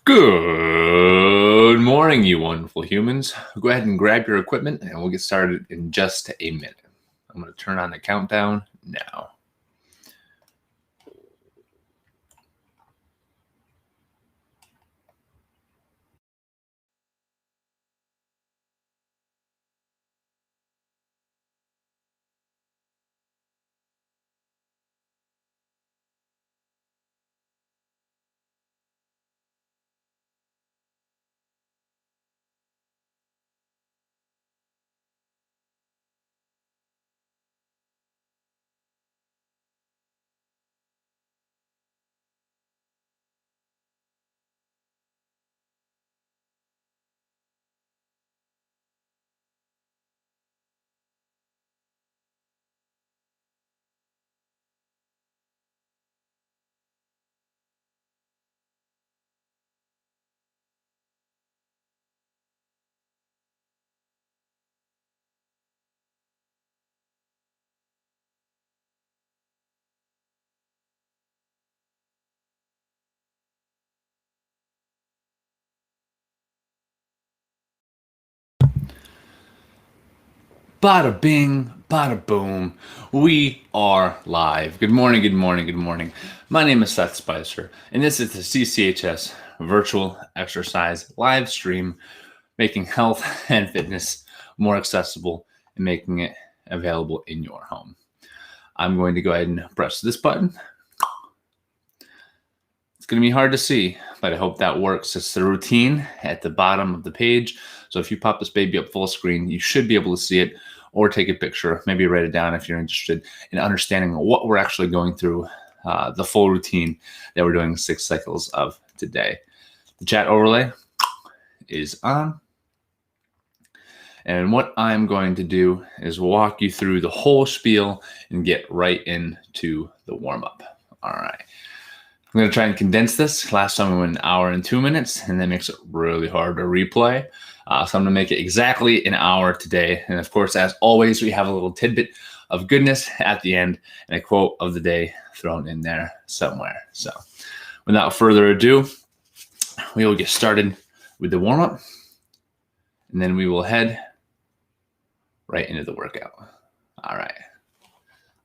Good morning, you wonderful humans. Go ahead and grab your equipment and we'll get started in just a minute. I'm going to turn on the countdown now. Bada bing, bada boom. We are live. Good morning, good morning, good morning. My name is Seth Spicer, and this is the CCHS virtual exercise live stream, making health and fitness more accessible and making it available in your home. I'm going to go ahead and press this button. It's going to be hard to see, but I hope that works. It's the routine at the bottom of the page. So if you pop this baby up full screen, you should be able to see it or take a picture, maybe write it down if you're interested in understanding what we're actually going through, the full routine that we're doing 6 cycles of today. The chat overlay is on. And what I'm going to do is walk you through the whole spiel and get right into the warm-up. All right. I'm going to try and condense this. Last time we went 1 hour and 2 minutes, and that makes it really hard to replay. So I'm going to make it exactly 1 hour today. And of course, as always, we have a little tidbit of goodness at the end and a quote of the day thrown in there somewhere. So without further ado, we will get started with the warm-up, and then we will head right into the workout. All right.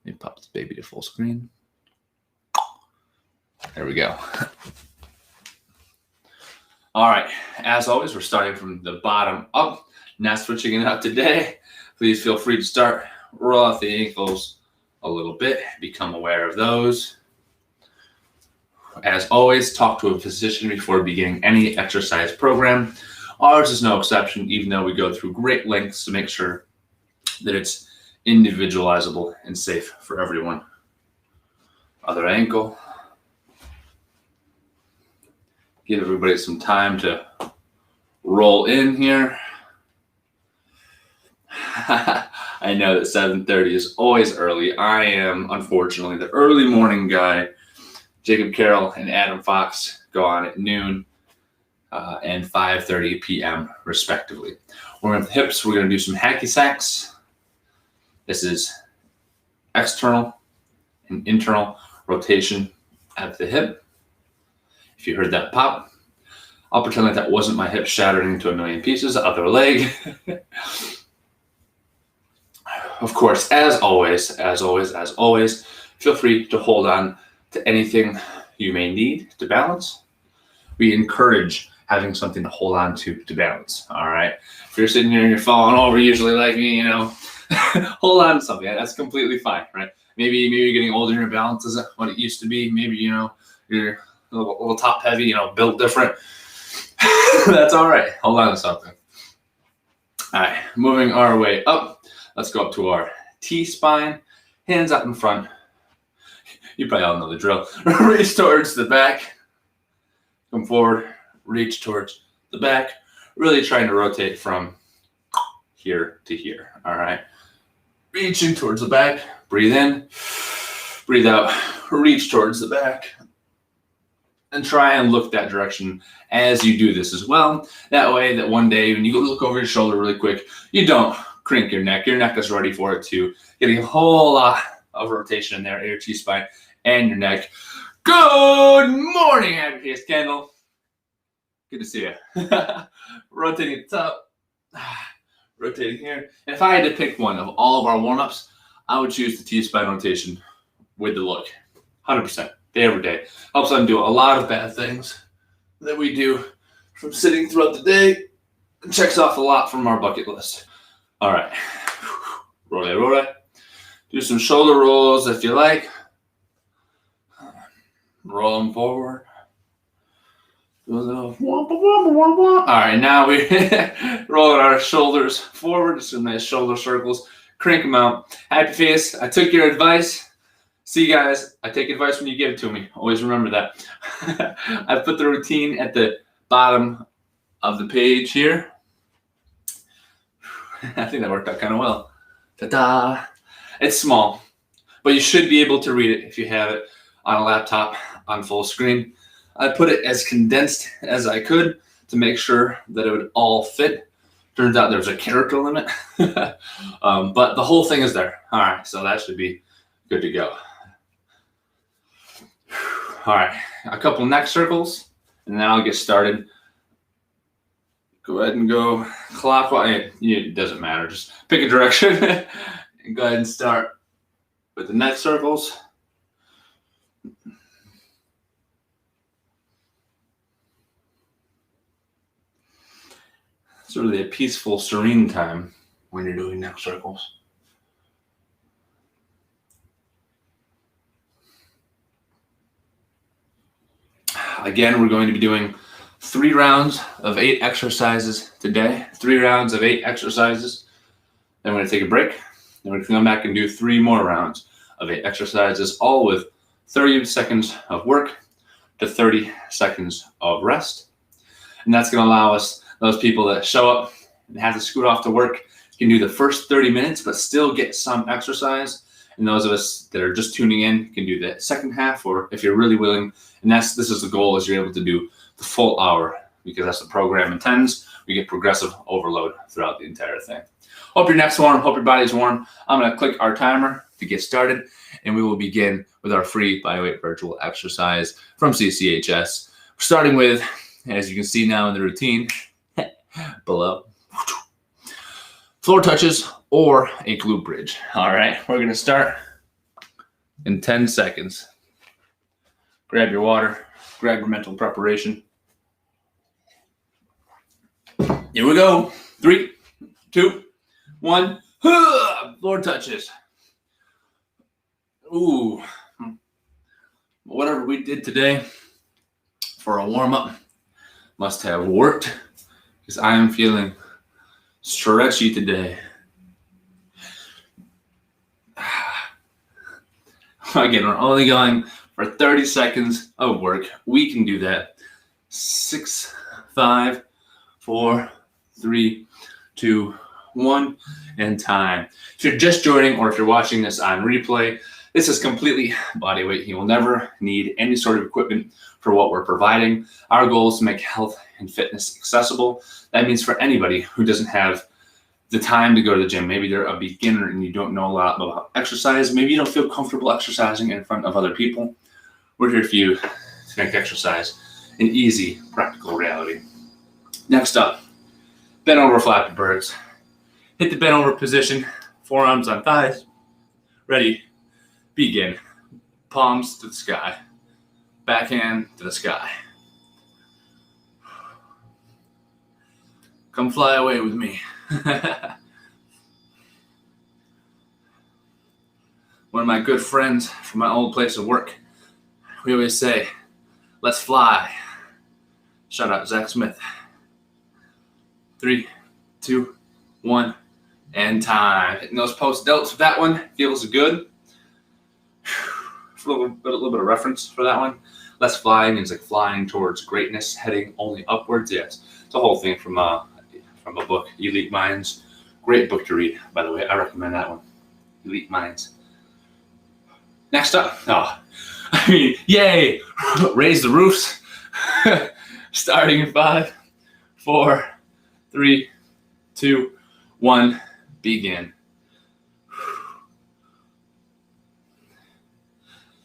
Let me pop this baby to full screen. There we go. All right, as always, we're starting from the bottom up, not switching it up today. Please feel free to start, roll out the ankles a little bit, become aware of those. As always, talk to a physician before beginning any exercise program. Ours is no exception, even though we go through great lengths to make sure that it's individualizable and safe for everyone. Other ankle. Give everybody some time to roll in here. I know that 7:30 is always early. I am, unfortunately, the early morning guy. Jacob Carroll and Adam Fox go on at noon and 5:30 p.m. respectively. We're on the hips. We're going to do some hacky sacks. This is external and internal rotation at the hip. If you heard that pop, I'll pretend like that wasn't my hip shattering into a million pieces. Other leg. Of course, as always, feel free to hold on to anything you may need to balance. We encourage having something to hold on to balance, all right? If you're sitting here and you're falling over, usually like me, hold on to something. That's completely fine, right? Maybe you're getting older and your balance isn't what it used to be. Maybe, you're a little top heavy, built different. That's all right. Hold on to something. All right, moving our way up. Let's go up to our T-spine. Hands up in front. You probably all know the drill. Reach towards the back. Come forward. Reach towards the back. Really trying to rotate from here to here. All right. Reaching towards the back. Breathe in. Breathe out. Reach towards the back. And try and look that direction as you do this as well. That way that one day when you go look over your shoulder really quick, you don't crank your neck. Your neck is ready for it too. Getting a whole lot of rotation in there, your T-spine and your neck. Good morning, Happy Face Candle. Good to see you. Rotating at the top, rotating here. And if I had to pick one of all of our warm-ups, I would choose the T-spine rotation with the look. 100%, day over day. Helps undo a lot of bad things that we do from sitting throughout the day. Checks off a lot from our bucket list. All right. Roll. Do some shoulder rolls if you like. Roll them forward. All right, now we're rolling our shoulders forward. Some nice shoulder circles. Crank them out. Happy face. I took your advice. See, guys, I take advice when you give it to me. Always remember that. I put the routine at the bottom of the page here. I think that worked out kind of well. Ta-da! It's small, but you should be able to read it if you have it on a laptop on full screen. I put it as condensed as I could to make sure that it would all fit. Turns out there's a character limit, but the whole thing is there. All right, so that should be good to go. All right, a couple neck circles, and then I'll get started. Go ahead and go clockwise. It doesn't matter. Just pick a direction and go ahead and start with the neck circles. It's really a peaceful, serene time when you're doing neck circles. Again, we're going to be doing 3 rounds of 8 exercises today. 3 rounds of 8 exercises. Then we're going to take a break. Then we're going to come back and do 3 more rounds of 8 exercises, all with 30 seconds of work to 30 seconds of rest. And that's going to allow us, those people that show up and have to scoot off to work, can do the first 30 minutes, but still get some exercise. And those of us that are just tuning in can do the second half, or if you're really willing, and this is the goal, is you're able to do the full hour, because that's the program intends. We get progressive overload throughout the entire thing. Hope your neck's warm, hope your body's warm. I'm gonna click our timer to get started, and we will begin with our free bodyweight virtual exercise from CCHS. We're starting with, as you can see now in the routine, below, floor touches or a glute bridge. All right, we're gonna start in 10 seconds. Grab your water, grab your mental preparation. Here we go. 3, 2, 1. Floor touches. Ooh. Whatever we did today for a warm-up must have worked, because I am feeling stretchy today. Again, we're only going for 30 seconds of work. We can do that. 6, 5, 4, 3, 2, 1, and time. If you're just joining, or if you're watching this on replay, this is completely body weight. You will never need any sort of equipment for what we're providing. Our goal is to make health and fitness accessible. That means for anybody who doesn't have the time to go to the gym. Maybe they're a beginner and you don't know a lot about exercise. Maybe you don't feel comfortable exercising in front of other people. We're here for you to make exercise an easy, practical reality. Next up, bent over flappy birds. Hit the bent over position, forearms on thighs. Ready, begin. Palms to the sky, backhand to the sky. Come fly away with me. One of my good friends from my old place of work, we always say, let's fly. Shout out Zach Smith. 3, 2, 1, and time. Hitting those post delts with that one feels good. For a little bit of reference for that one. Let's fly means like flying towards greatness, heading only upwards. Yes, it's a whole thing from a book, Elite Minds. Great book to read, by the way. I recommend that one. Elite Minds. Next up, yay! Raise the roofs. Starting in 5, 4, 3, 2, 1, begin.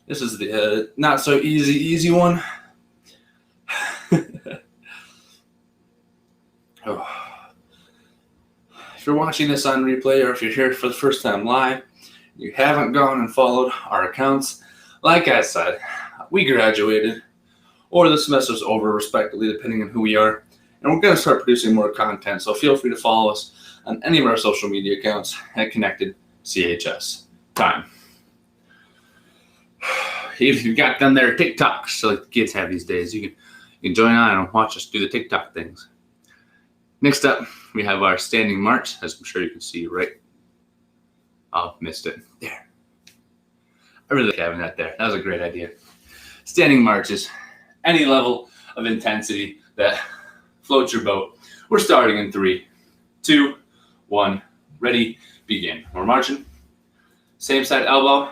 This is the not so easy one. If you're watching this on replay or if you're here for the first time live, you haven't gone and followed our accounts, like I said, we graduated or the semester's over, respectively, depending on who we are. And we're going to start producing more content, so feel free to follow us on any of our social media accounts at Connected CHS. Time. If you've got them there TikToks, so like the kids have these days, you can join on and watch us do the TikTok things. Next up, we have our standing march, as I'm sure you can see right. Oh, missed it. There. I really like having that there. That was a great idea. Standing march is any level of intensity that floats your boat. We're starting in 3, 2, 1. Ready, begin. We're marching. Same side elbow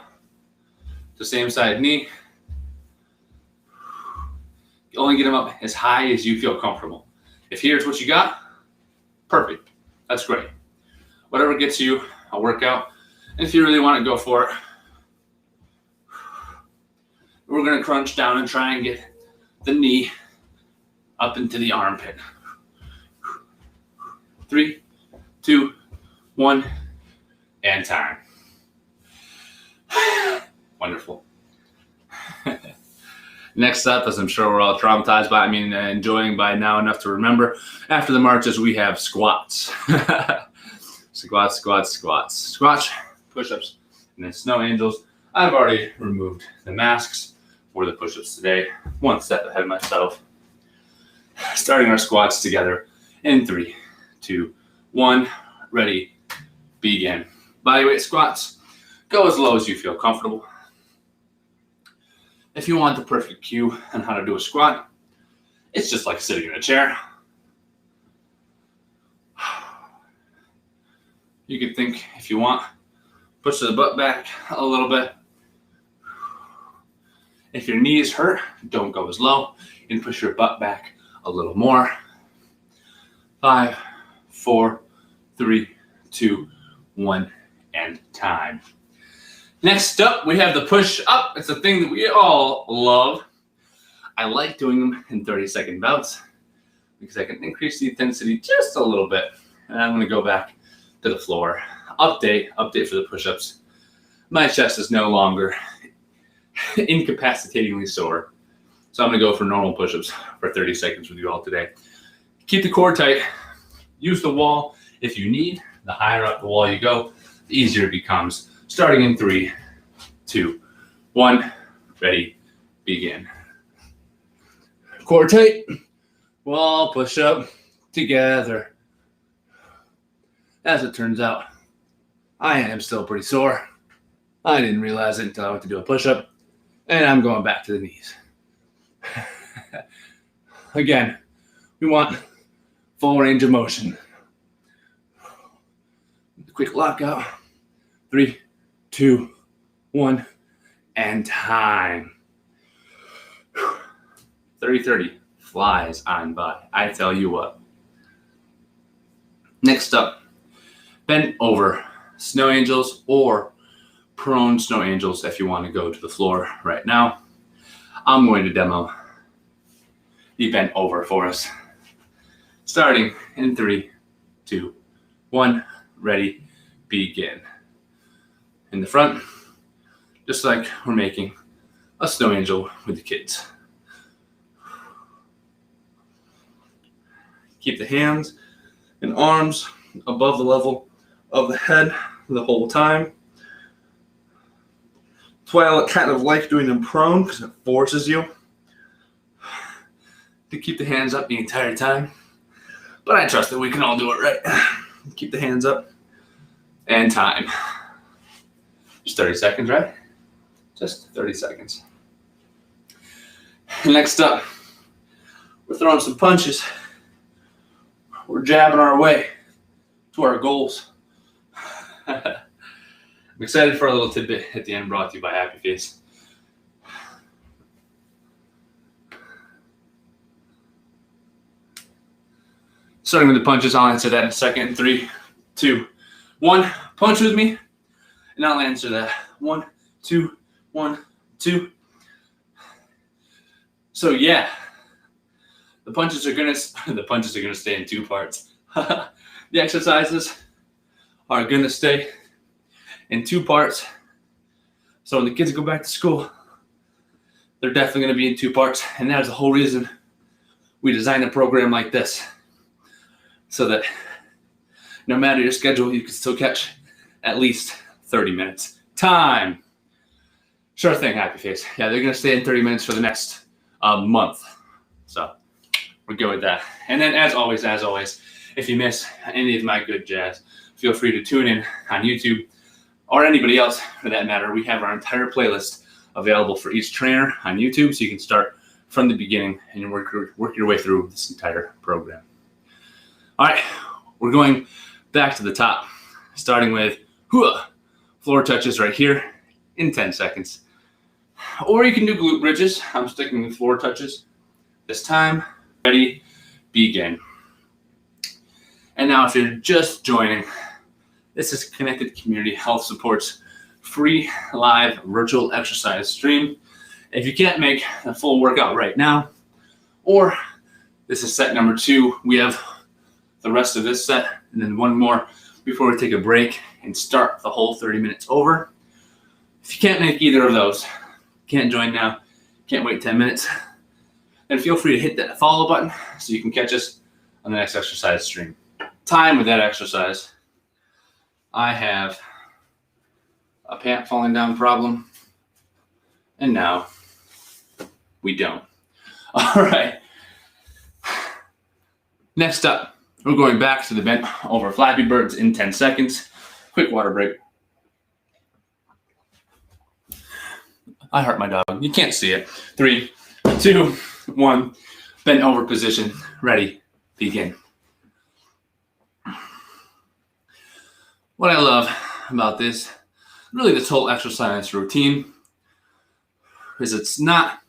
to same side knee. You only get them up as high as you feel comfortable. If here's what you got, perfect. That's great. Whatever gets you a workout. And if you really want to go for it, we're going to crunch down and try and get the knee up into the armpit. 3, 2, 1, and time. Wonderful. Next up, as I'm sure we're all traumatized by, enjoying by now enough to remember, after the marches, we have squats. Squats, squats, squats. Squats, push-ups, and then snow angels. I've already removed the masks for the push-ups today. One step ahead of myself. Starting our squats together in 3, 2, 1. Ready, begin. Bodyweight squats. Go as low as you feel comfortable. If you want the perfect cue on how to do a squat, it's just like sitting in a chair. You could think, if you want, push the butt back a little bit. If your knees hurt, don't go as low. You can push your butt back a little more. 5, 4, 3, 2, 1, and time. Next up, we have the push up. It's a thing that we all love. I like doing them in 30-second bouts because I can increase the intensity just a little bit. And I'm going to go back to the floor. Update for the push-ups. My chest is no longer incapacitatingly sore. So I'm going to go for normal push-ups for 30 seconds with you all today. Keep the core tight. Use the wall if you need. The higher up the wall you go, the easier it becomes. Starting in 3, 2, 1. Ready, begin. Core tight. Wall push-up together. As it turns out, I am still pretty sore. I didn't realize it until I went to do a push-up. And I'm going back to the knees. Again, we want full range of motion. Quick lockout. 3, 2, 1, and time. 30-30 flies on by. I tell you what. Next up, bent over snow angels or prone snow angels if you want to go to the floor right now. I'm going to demo the bent over for us. Starting in 3, 2, 1. Ready, begin. In the front, just like we're making a snow angel with the kids. Keep the hands and arms above the level of the head the whole time. That's why I kind of like doing them prone, because it forces you to keep the hands up the entire time. But I trust that we can all do it right. Keep the hands up. And time. Just 30 seconds, right? Just 30 seconds. Next up, we're throwing some punches. We're jabbing our way to our goals. I'm excited for a little tidbit at the end brought to you by Happy Face. Starting with the punches, I'll answer that in a second. 3, 2, 1. Punch with me, and I'll answer that. 1, 2, 1, 2. So yeah, the punches are gonna stay in 2 parts. The exercises are going to stay in 2 parts. So when the kids go back to school, they're definitely going to be in 2 parts. And that is the whole reason we designed a program like this, so that no matter your schedule, you can still catch at least 30 minutes. Time. Sure thing, happy face. Yeah, they're going to stay in 30 minutes for the next month. So we're good with that. And then as always, if you miss any of my good jazz, feel free to tune in on YouTube, or anybody else for that matter. We have our entire playlist available for each trainer on YouTube, so you can start from the beginning and work your way through this entire program. All right, we're going back to the top, starting with floor touches right here in 10 seconds. Or you can do glute bridges. I'm sticking with floor touches this time. Ready, begin. And now if you're just joining, this is Connected Community Health Support's free live virtual exercise stream. If you can't make a full workout right now, or this is set number 2, we have the rest of this set and then one more before we take a break and start the whole 30 minutes over. If you can't make either of those, can't join now, can't wait 10 minutes, then feel free to hit that follow button so you can catch us on the next exercise stream. Time with that exercise. I have a pant falling down problem, and now we don't. All right. Next up, we're going back to the bent over Flappy Birds in 10 seconds. Quick water break. I hurt my dog. You can't see it. 3, 2, 1. Bent over position. Ready. Begin. What I love about this, really this whole exercise routine, is it's not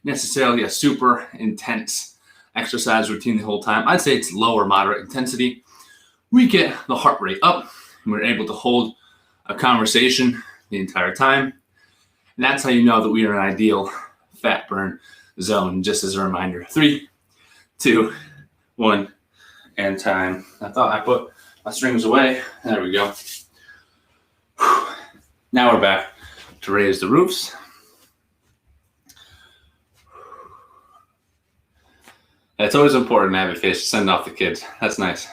necessarily a super intense exercise routine the whole time. I'd say it's low or moderate intensity. We get the heart rate up, and we're able to hold a conversation the entire time. And that's how you know that we are in an ideal fat burn zone. Just as a reminder, 3, 2, 1, and time. I thought I put my strings away. There we go. Now we're back to raise the roofs. It's always important to have a face to send off the kids. That's nice.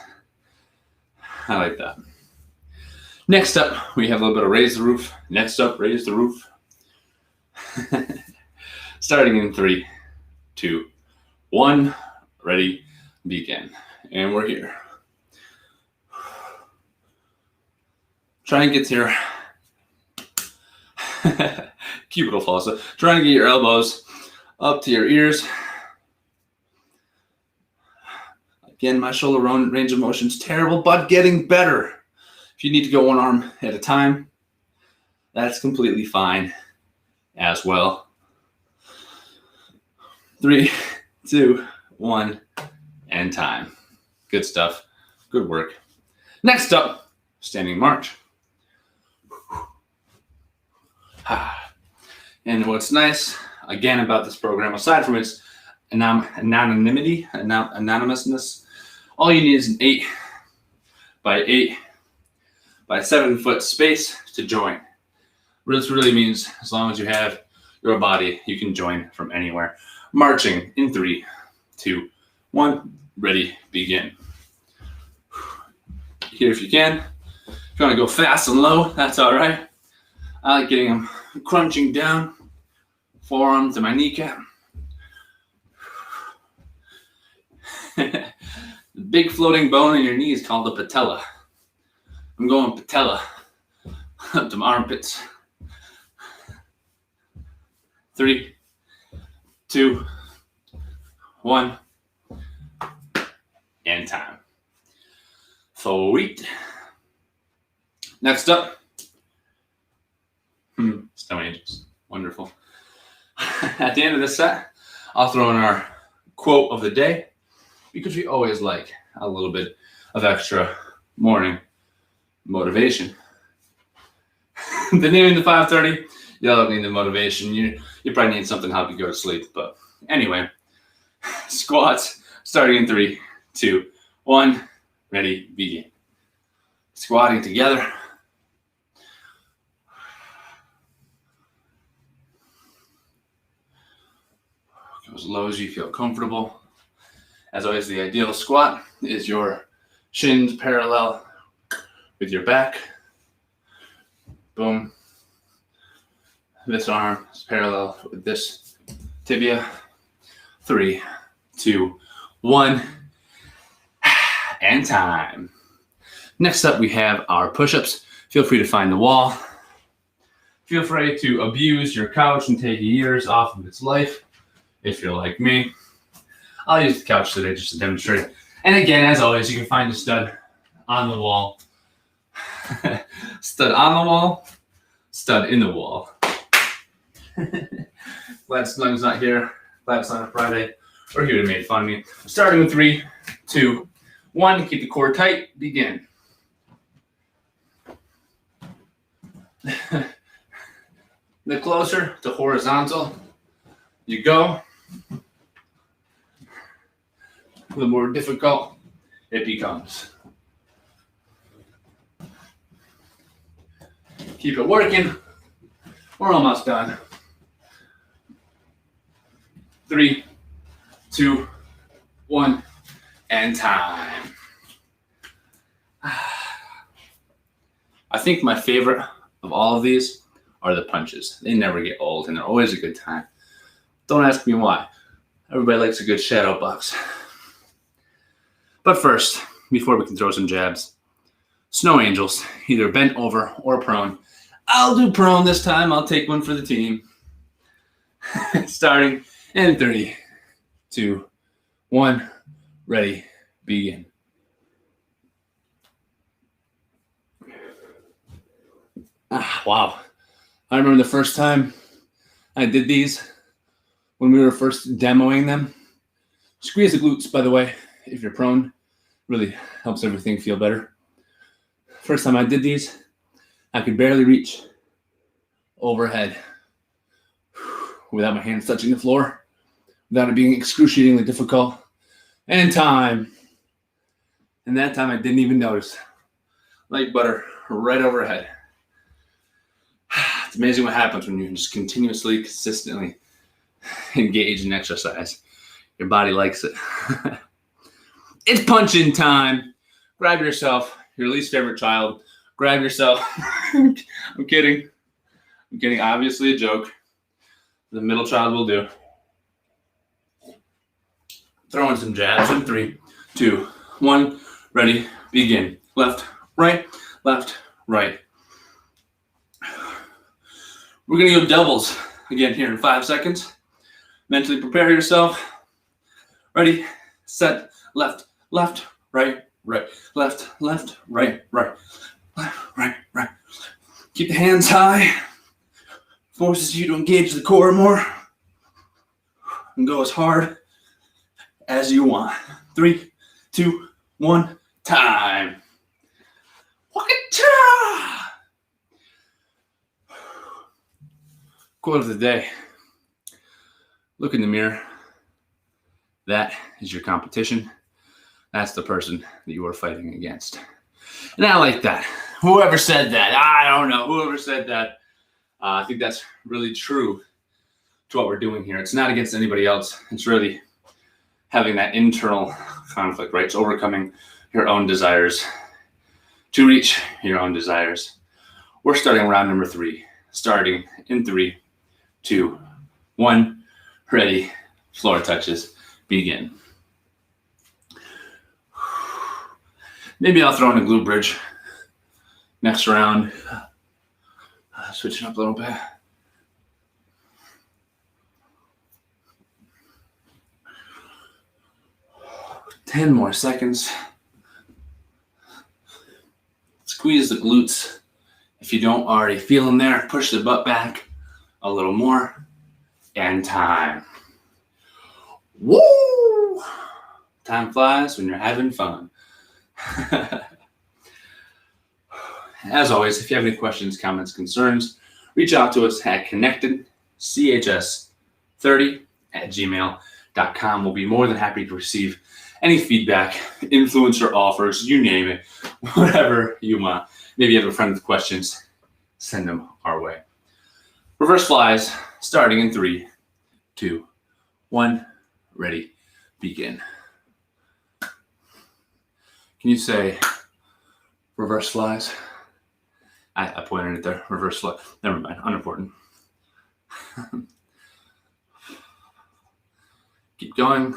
I like that. Next up, we have a little bit of raise the roof. Next up, raise the roof. Starting in 3, 2, 1. Ready, begin. And we're here. Try and get to your cubital fossa. Try and get your elbows up to your ears. Again, my shoulder range of motion is terrible, but getting better. If you need to go one arm at a time, that's completely fine as well. 3, 2, 1, and time. Good stuff. Good work. Next up, standing march. And what's nice, again, about this program, aside from its anonymousness, all you need is an 8 by 8 by 7 foot space to join. This really means as long as you have your body, you can join from anywhere. Marching in 3, 2, 1, ready, begin. Here if you can. If you want to go fast and low, that's all right. I like getting them crunching down, forearm to my kneecap. The big floating bone in your knee is called the patella. I'm going patella up to my armpits. 3, 2, 1, and time. Sweet. Next up, Stone Angels. Wonderful. At the end of this set, I'll throw in our quote of the day, because we always like a little bit of extra morning motivation. The name of the 5:30, you don't need the motivation. You probably need something to help you go to sleep. But anyway, squats starting in 3, 2, 1, ready, begin. Squatting together. Go as low as you feel comfortable. As always, the ideal squat is your shins parallel with your back. Boom. This arm is parallel with this tibia. 3, 2, 1, and time. Next up, we have our push-ups. Feel free to find the wall. Feel free to abuse your couch and take years off of its life if you're like me. I'll use the couch today just to demonstrate. And again, as always, you can find a stud on the wall. Stud on the wall, stud in the wall. Glad Snug's not here. Glad it's not a Friday. Or he would have made fun of me. Starting with 3, 2, 1. Keep the core tight. Begin. The closer to horizontal you go, the more difficult it becomes. Keep it working. We're almost done. 3, 2, 1, and time. I think my favorite of all of these are the punches. They never get old and they're always a good time. Don't ask me why. Everybody likes a good shadow box. But first, before we can throw some jabs, snow angels, either bent over or prone. I'll do prone this time. I'll take one for the team. Starting in 3, 2, 1. Ready, begin. Wow. I remember the first time I did these when we were first demoing them. Squeeze the glutes, by the way, if you're prone. Really helps everything feel better. First time I did these, I could barely reach overhead without my hands touching the floor, without it being excruciatingly difficult. And time. And that time I didn't even notice. Like butter, right overhead. It's amazing what happens when you just continuously, consistently engage in exercise. Your body likes it. It's punch-in time. Grab yourself, your least favorite child. Grab yourself. I'm kidding. I'm kidding. Obviously a joke. The middle child will do. Throw in some jabs in 3, 2, 1. Ready, begin. Left, right, left, right. We're going to go doubles again here in 5 seconds. Mentally prepare yourself. Ready, set, left, left, right, right, left, left, right, right, left, right, right. Keep the hands high. Forces you to engage the core more. And go as hard as you want. 3, 2, 1, time. Quote of the day. Look in the mirror. That is your competition. That's the person that you are fighting against. And I like that. Whoever said that, I don't know. Whoever said that, I think that's really true to what we're doing here. It's not against anybody else. It's really having that internal conflict, right? It's overcoming your own desires to reach your own desires. We're starting round number 3. Starting in 3, 2, 1. Ready. Floor touches. Begin. Maybe I'll throw in a glute bridge next round. Switching up a little bit. Ten more seconds. Squeeze the glutes. If you don't already feel them there, push the butt back a little more. And time. Woo! Time flies when you're having fun. As always, if you have any questions, comments, concerns, reach out to us at connectedchs30@gmail.com. We'll be more than happy to receive any feedback, influencer offers, you name it, whatever you want. Maybe you have a friend with questions, send them our way. Reverse flies, starting in 3, 2, 1, ready, begin. Can you say reverse flies? I pointed it there, reverse fly. Never mind, unimportant. Keep going,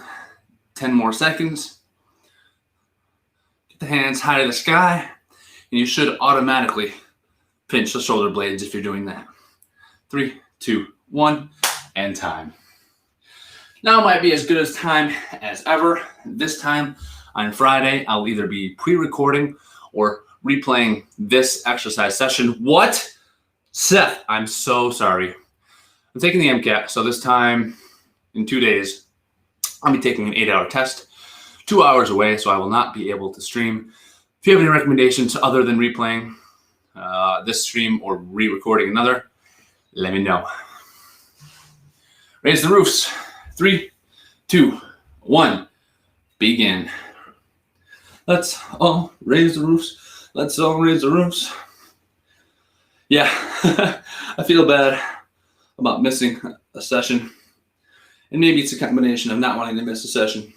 10 more seconds. Get the hands high to the sky, and you should automatically pinch the shoulder blades if you're doing that. 3, 2, 1, and time. Now might be as good as time as ever. This time on Friday, I'll either be pre-recording or replaying this exercise session. What? Seth, I'm so sorry. I'm taking the MCAT, so this time in 2 days, I'll be taking an 8-hour test, 2 hours away, so I will not be able to stream. If you have any recommendations other than replaying this stream or re-recording another, let me know. Raise the roofs. 3, 2, 1, begin. Let's all raise the roofs. Let's all raise the roofs. Yeah, I feel bad about missing a session. And maybe it's a combination of not wanting to miss a session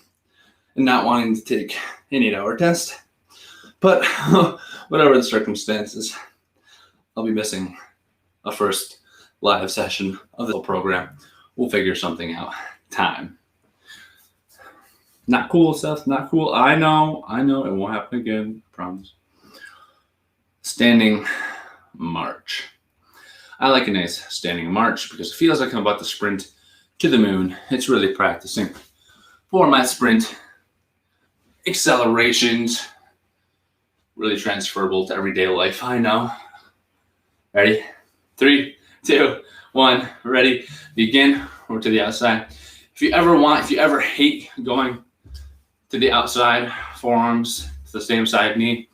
and not wanting to take an 8-hour test. But whatever the circumstances, I'll be missing a first live session of the whole program. We'll figure something out. Time. Not cool, Seth. Not cool. I know. It won't happen again. I promise. Standing march. I like a nice standing march because it feels like I'm about to sprint to the moon. It's really practicing for my sprint accelerations. Really transferable to everyday life. I know. Ready? 3, 2, 1. Ready? Begin. Or to the outside. If you ever hate going to the outside, forearms to the same side knee,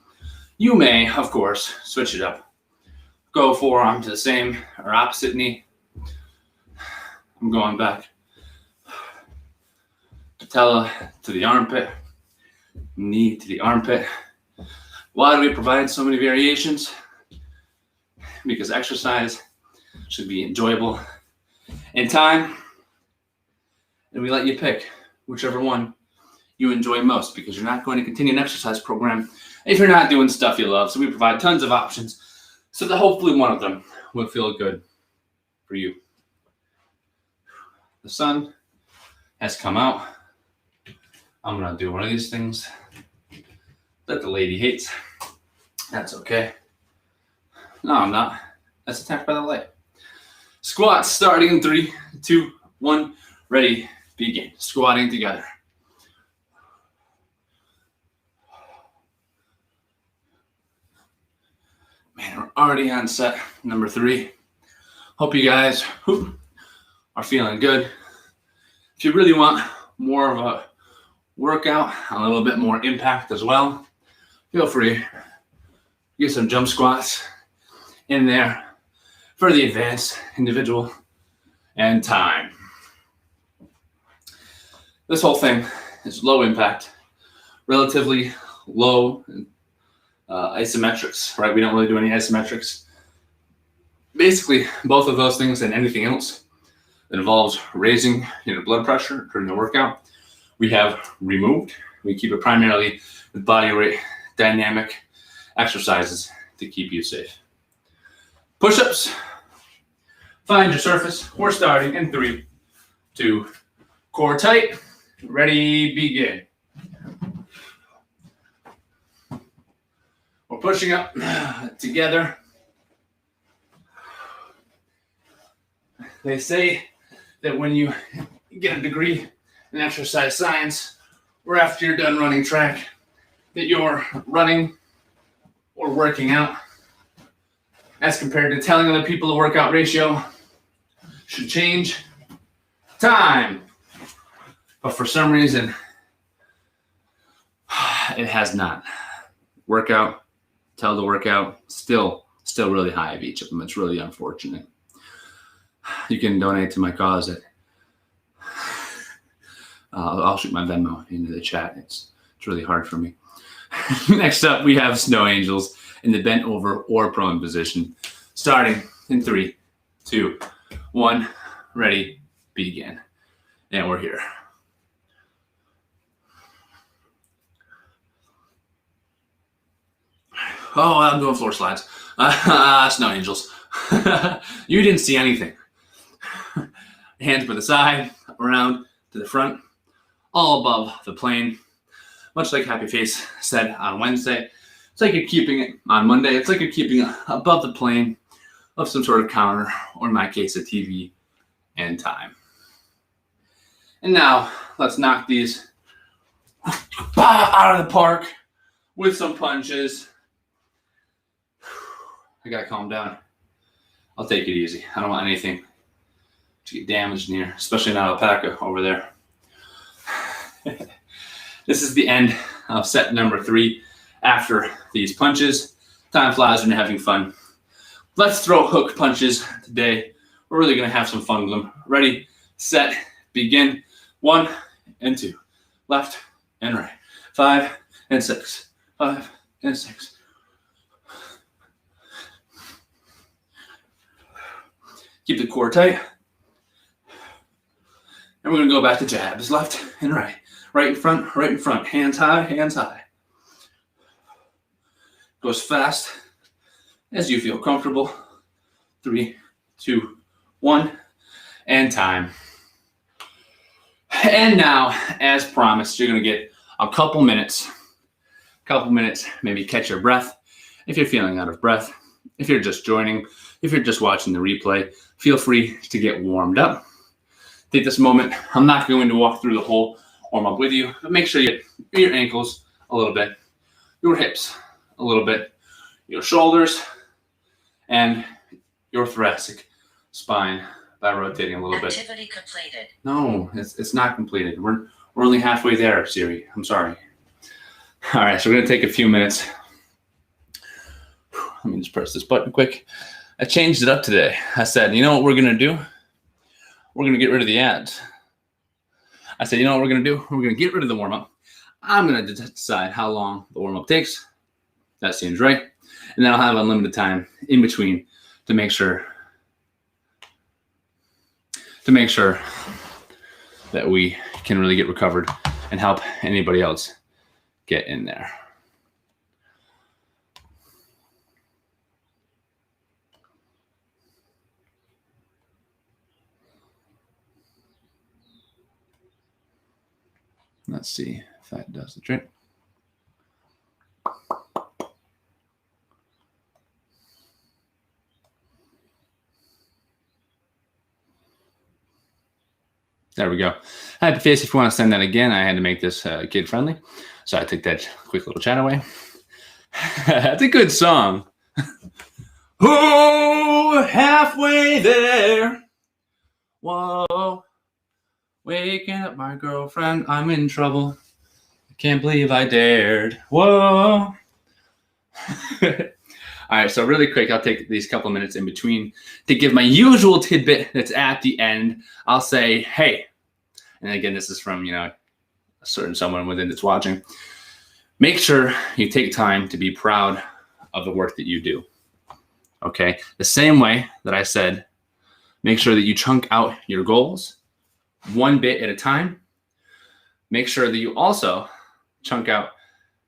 you may, of course, switch it up. Go forearm to the same or opposite knee. I'm going back. Patella to the armpit, knee to the armpit. Why do we provide so many variations? Because exercise should be enjoyable in time. And we let you pick whichever one you enjoy most, because you're not going to continue an exercise program if you're not doing stuff you love. So we provide tons of options so that hopefully one of them will feel good for you. The sun has come out. I'm going to do one of these things that the lady hates. That's okay. No, I'm not. That's attacked by the light. Squats starting in 3, 2, 1. Ready, begin. Squatting together. Man, we're already on set number 3. Hope you guys are feeling good. If you really want more of a workout, a little bit more impact as well, feel free. Get some jump squats in there for the advanced individual and time. This whole thing is low impact, relatively low isometrics, right? We don't really do any isometrics. Basically, both of those things and anything else that involves raising your blood pressure during the workout, we have removed. We keep it primarily with body weight dynamic exercises to keep you safe. Push-ups. Find your surface. We're starting in 3, 2, core tight. Ready, begin. We're pushing up together. They say that when you get a degree in exercise science, or after you're done running track, that you're running or working out, as compared to telling other people the workout ratio should change. Time. But for some reason, it has not. Workout, tell the workout, still really high of each of them. It's really unfortunate. You can donate to my cause at I'll shoot my Venmo into the chat. It's really hard for me. Next up, we have snow angels in the bent over or prone position. Starting in 3, 2, 1, ready, begin. And we're here. Oh, I'm doing floor slides. Snow angels. You didn't see anything. Hands by the side, around to the front, all above the plane. Much like Happy Face said on Wednesday, it's like you're keeping it on Monday. It's like you're keeping it above the plane of some sort of counter, or in my case, a TV and time. And now let's knock these out of the park with some punches. I gotta calm down. I'll take it easy. I don't want anything to get damaged in here, especially an alpaca over there. This is the end of set number 3 after these punches. Time flies when you're having fun. Let's throw hook punches today. We're really gonna have some fun with them. Ready, set, begin. 1 and 2, left and right. 5 and 6, 5 and 6. Keep the core tight. And we're gonna go back to jabs, left and right. Right in front, hands high, hands high. Go as fast as you feel comfortable. 3, 2, 1, and time. And now, as promised, you're gonna get a couple minutes, maybe catch your breath. If you're feeling out of breath, if you're just joining, if you're just watching the replay, feel free to get warmed up. Take this moment. I'm not going to walk through the whole warm up with you, but make sure you get your ankles a little bit, your hips a little bit, your shoulders, and your thoracic spine by rotating a little bit. Activity completed. No, it's not completed. We're only halfway there, Siri. I'm sorry. All right, so we're gonna take a few minutes. Let me just press this button quick. I changed it up today. I said, you know what we're gonna do? We're gonna get rid of the ads. I said, you know what we're gonna do? We're gonna get rid of the warm-up. I'm gonna decide how long the warm-up takes. That seems right. And then I'll have unlimited time in between to make sure that we can really get recovered and help anybody else get in there. Let's see if that does the trick. There we go. Happy Face, if you want to send that again, I had to make this kid friendly. So I took that quick little chat away. That's a good song. Oh, halfway there. Whoa. Waking up my girlfriend. I'm in trouble. I can't believe I dared. Whoa. All right, so really quick, I'll take these couple minutes in between to give my usual tidbit that's at the end. I'll say, hey, and again, this is from, a certain someone within that's watching. Make sure you take time to be proud of the work that you do, okay? The same way that I said, make sure that you chunk out your goals one bit at a time. Make sure that you also chunk out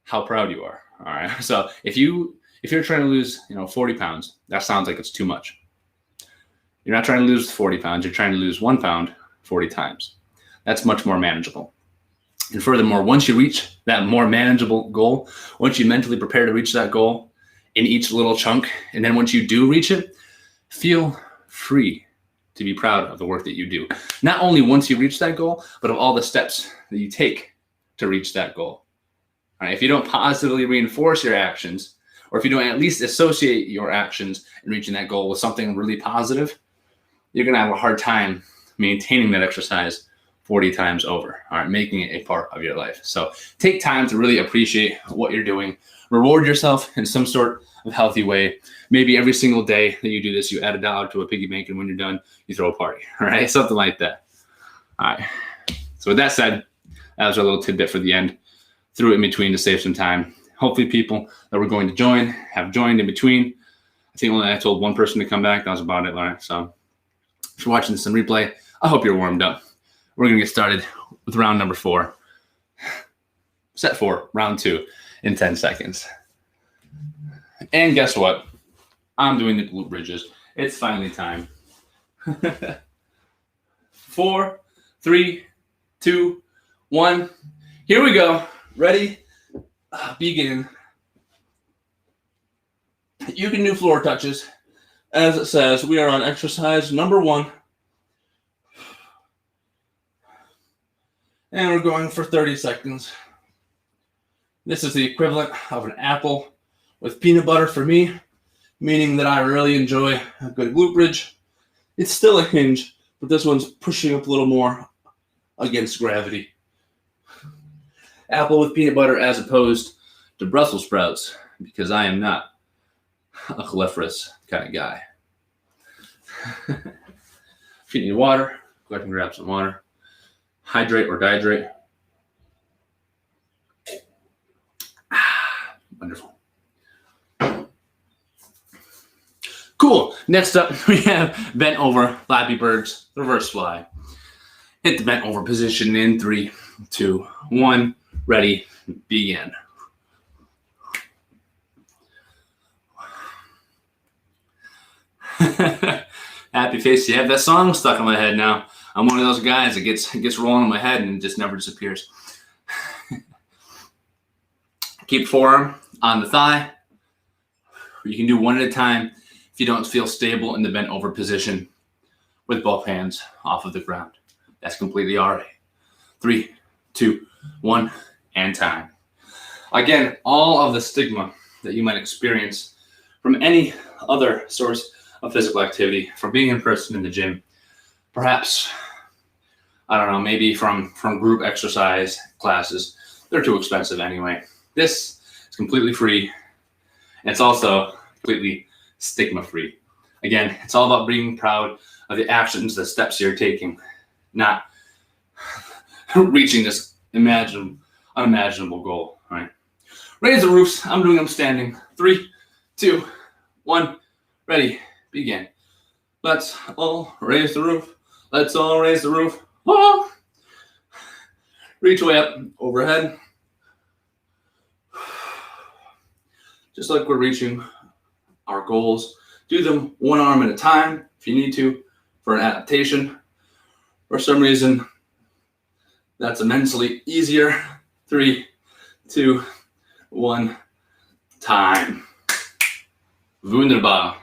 how proud you are, all right? So if you're trying to lose, 40 pounds, that sounds like it's too much. You're not trying to lose 40 pounds. You're trying to lose 1 pound 40 times. That's much more manageable. And furthermore, once you reach that more manageable goal, once you mentally prepare to reach that goal in each little chunk, and then once you do reach it, feel free to be proud of the work that you do. Not only once you reach that goal, but of all the steps that you take to reach that goal. All right, if you don't positively reinforce your actions, or if you don't at least associate your actions in reaching that goal with something really positive, you're going to have a hard time maintaining that exercise 40 times over, all right, making it a part of your life. So take time to really appreciate what you're doing. Reward yourself in some sort of healthy way. Maybe every single day that you do this, you add $1 to a piggy bank, and when you're done, you throw a party, all right? Something like that. All right. So with that said, That was our little tidbit for the end. Threw it in between to save some time. Hopefully people that were going to join have joined in between. I think only I told one person to come back. That was about it, Lauren. So if you're watching this in replay, I hope you're warmed up. We're going to get started with round number 4. Set 4, round 2 in 10 seconds. And guess what? I'm doing the glute bridges. It's finally time. 4, 3, 2, 1. Here we go. Ready? Begin. You can do floor touches. As it says, we are on exercise number 1. And we're going for 30 seconds. This is the equivalent of an apple with peanut butter for me, meaning that I really enjoy a good glute bridge. It's still a hinge, but this one's pushing up a little more against gravity. Apple with peanut butter as opposed to Brussels sprouts, because I am not a coliferous kind of guy. If you need water, go ahead and grab some water. Hydrate or dehydrate. Wonderful. Cool. Next up, we have bent over Flappy Birds, reverse fly. Hit the bent over position in 3, 2, 1. Ready, begin. Happy face. You have that song stuck in my head now. I'm one of those guys that gets rolling in my head and it just never disappears. Keep forearm on the thigh. You can do one at a time if you don't feel stable in the bent over position with both hands off of the ground. That's completely all right. 3, 2, 1, and time. Again, all of the stigma that you might experience from any other source of physical activity, from being in person in the gym, perhaps, I don't know, maybe from group exercise classes, they're too expensive anyway. This is completely free, and it's also completely stigma-free. Again, it's all about being proud of the actions, the steps you're taking, not reaching this unimaginable goal, right? Raise the roofs. I'm doing them standing. 3, 2, 1, ready, begin. Let's all raise the roof. Let's all raise the roof. Oh! Reach way up overhead. Just like we're reaching our goals. Do them one arm at a time if you need to for an adaptation. For some reason, that's immensely easier. 3, 2, 1, time. Wunderbar.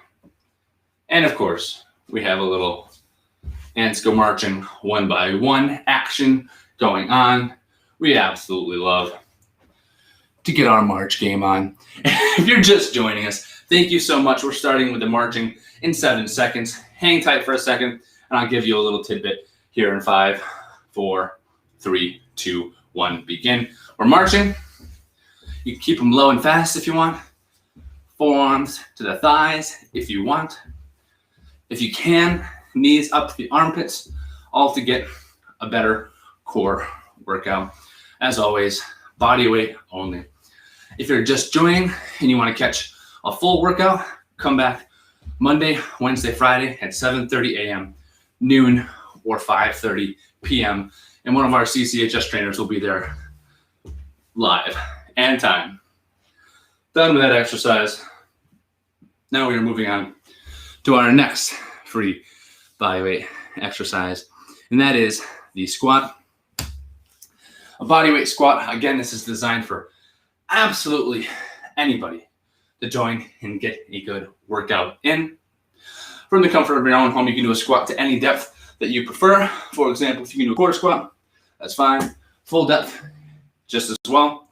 And of course, we have a little ants go marching 1 by 1 action going on. We absolutely love to get our march game on. If you're just joining us, thank you so much. We're starting with the marching in 7 seconds. Hang tight for a second, and I'll give you a little tidbit here in 5, 4, 3, 2, 1, begin. We're marching. You can keep them low and fast if you want. Forearms to the thighs if you want. If you can, knees up to the armpits, all to get a better core workout. As always, body weight only. If you're just joining and you want to catch a full workout, come back Monday, Wednesday, Friday at 7:30 a.m., noon, or 5:30 p.m. And one of our CCHS trainers will be there live and time. Done with that exercise. Now we are moving on to our next free body weight exercise, and that is the squat. A body weight squat. Again, this is designed for absolutely anybody to join and get a good workout in. From the comfort of your own home, you can do a squat to any depth that you prefer. For example, if you can do a quarter squat, that's fine. Full depth, just as well.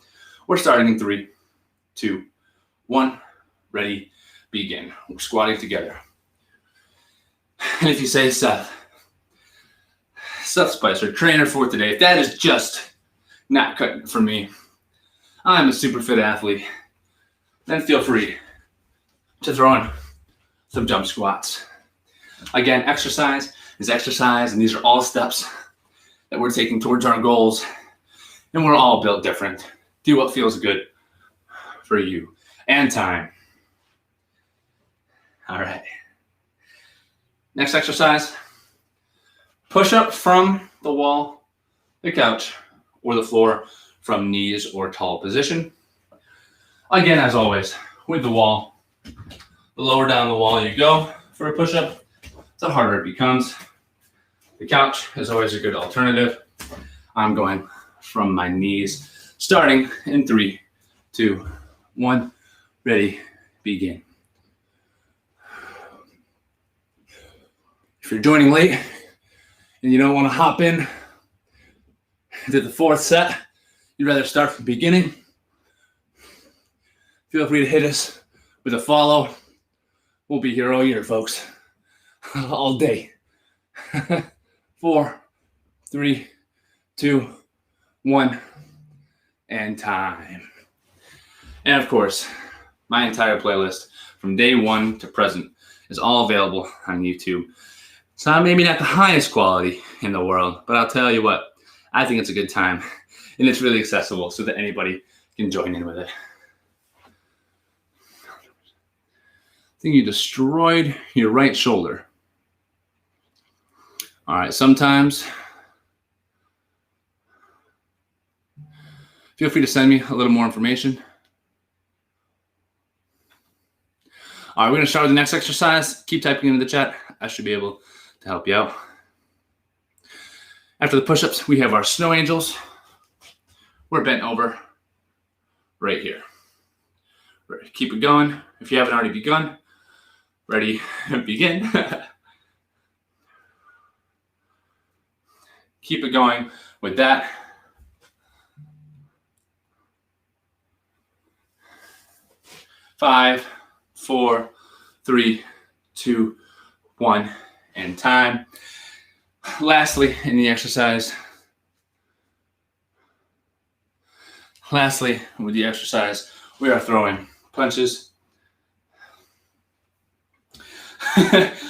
We're starting in 3, 2, 1, ready, begin. We're squatting together. And if you say, Seth Spicer, trainer for today, if that is just not cut for me, I'm a super fit athlete, then feel free to throw in some jump squats. Again, exercise is exercise, and these are all steps that we're taking towards our goals. And we're all built different. Do what feels good for you and time. All right. Next exercise, push up from the wall, the couch, or the floor from knees or tall position. Again, as always, with the wall, the lower down the wall you go for a push-up, the harder it becomes. The couch is always a good alternative. I'm going from my knees, starting in 3, 2, 1, ready, begin. If you're joining late and you don't want to hop in to the 4th set, you'd rather start from the beginning, feel free to hit us with a follow. We'll be here all year, folks. All day. 4, 3, 2, 1, and time. And of course, my entire playlist from day 1 to present is all available on YouTube. It's maybe not the highest quality in the world, but I'll tell you what, I think it's a good time, and it's really accessible so that anybody can join in with it. I think you destroyed your right shoulder. All right, sometimes feel free to send me a little more information. All right, we're going to start with the next exercise. Keep typing into the chat. I should be able to help you out. After the push-ups, we have our snow angels. We're bent over right here. Keep it going. If you haven't already begun, ready, begin. Keep it going with that. Five, 4, 3, 2, 1, and time. Lastly, in the exercise, we are throwing punches.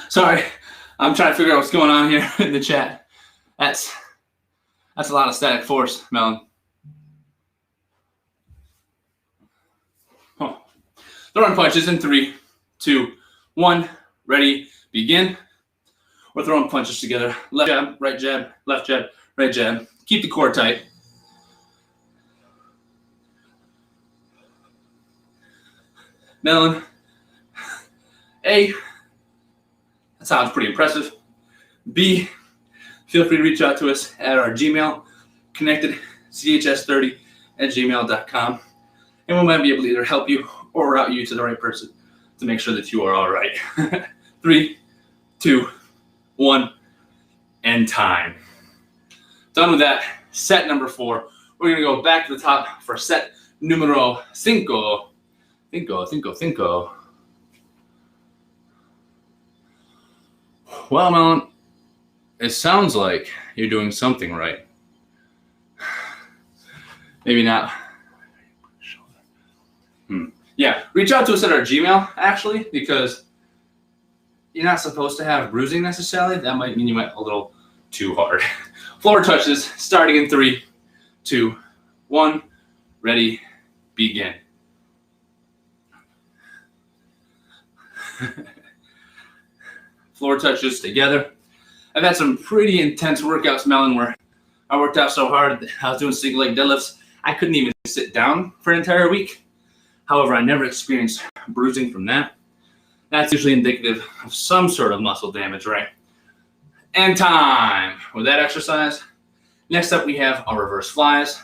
Sorry, I'm trying to figure out what's going on here in the chat. That's a lot of static force, Melon. Oh. Throwing punches in 3, 2, 1. Ready, begin. We're throwing punches together. Left jab, right jab, left jab, right jab. Keep the core tight. Melon. A, that sounds pretty impressive. B, feel free to reach out to us at our Gmail, connectedchs30@gmail.com. And we might be able to either help you or route you to the right person to make sure that you are all right. 3, 2, 1, and time. Done with that, set number 4. We're gonna go back to the top for set numero 5. Cinco. Well, Melon, it sounds like you're doing something right. Maybe not. Yeah, reach out to us at our Gmail, actually, because you're not supposed to have bruising necessarily. That might mean you went a little too hard. Floor touches, starting in 3, 2, 1. Ready, begin. Floor touches together. I've had some pretty intense workouts, Melon, where I worked out so hard that I was doing single leg deadlifts. I couldn't even sit down for an entire week. However, I never experienced bruising from that. That's usually indicative of some sort of muscle damage, right? And time with that exercise. Next up, we have our reverse flies.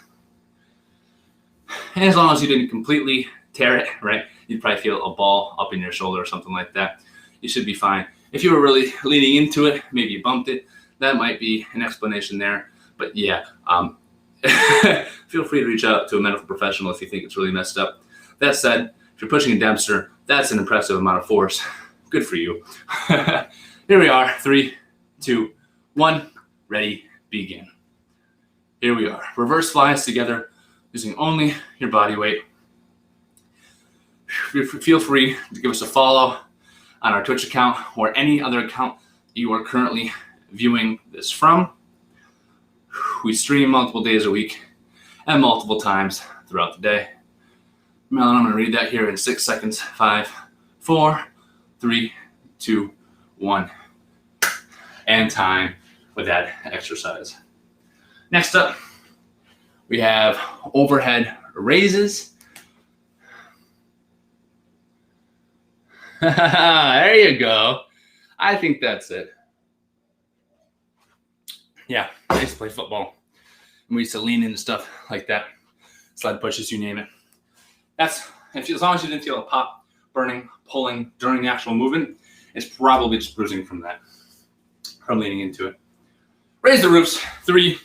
And as long as you didn't completely tear it, right, you'd probably feel a ball up in your shoulder or something like that. You should be fine. If you were really leaning into it, maybe you bumped it, that might be an explanation there. But yeah, feel free to reach out to a medical professional if you think it's really messed up. That said, if you're pushing a Dempster, that's an impressive amount of force. Good for you. Here we are, 3, 2, 1, ready, begin. Here we are. Reverse flies together using only your body weight. Feel free to give us a follow on our Twitch account or any other account you are currently viewing this from. We stream multiple days a week, and multiple times throughout the day. Melon, I'm going to read that here in 6 seconds. 5, 4, 3, 2, 1. And time with that exercise. Next up, we have overhead raises. There you go. I think that's it. Yeah, I used to play football. And we used to lean into stuff like that. Sled pushes, you name it. As long as you didn't feel a pop, burning, pulling during the actual movement, it's probably just bruising from that, from leaning into it. Raise the roofs. 3,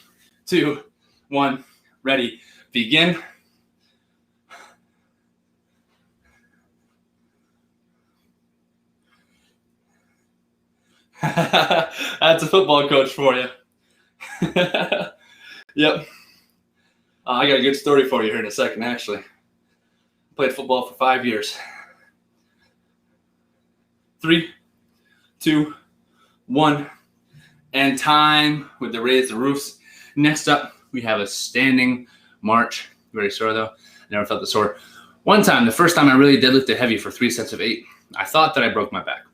2, 1. Ready. Begin. That's a football coach for you. Yep. I got a good story for you here in a second, actually. Played football for 5 years. 3, 2, 1. And time with the raise the roofs. Next up, we have a standing march. Very sore though. I never felt this sore. One time, the first time I really deadlifted heavy for 3 sets of 8, I thought that I broke my back.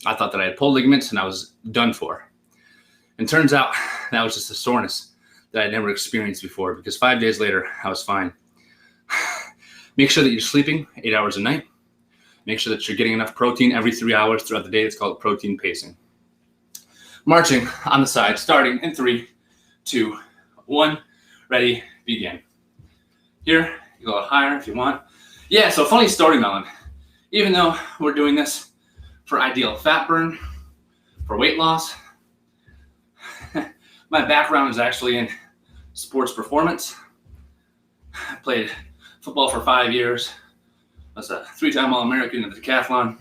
I thought that I had pulled ligaments and I was done for. And turns out that was just a soreness that I'd never experienced before, because 5 days later, I was fine. Make sure that you're sleeping 8 hours a night. Make sure that you're getting enough protein every 3 hours throughout the day. It's called protein pacing. Marching on the side, starting in 3, 2, 1. Ready, begin. Here, you go a little higher if you want. Yeah, so funny story, Melon. Even though we're doing this for ideal fat burn, for weight loss, my background is actually in sports performance. I played football for 5 years. I was a 3-time All-American in the decathlon.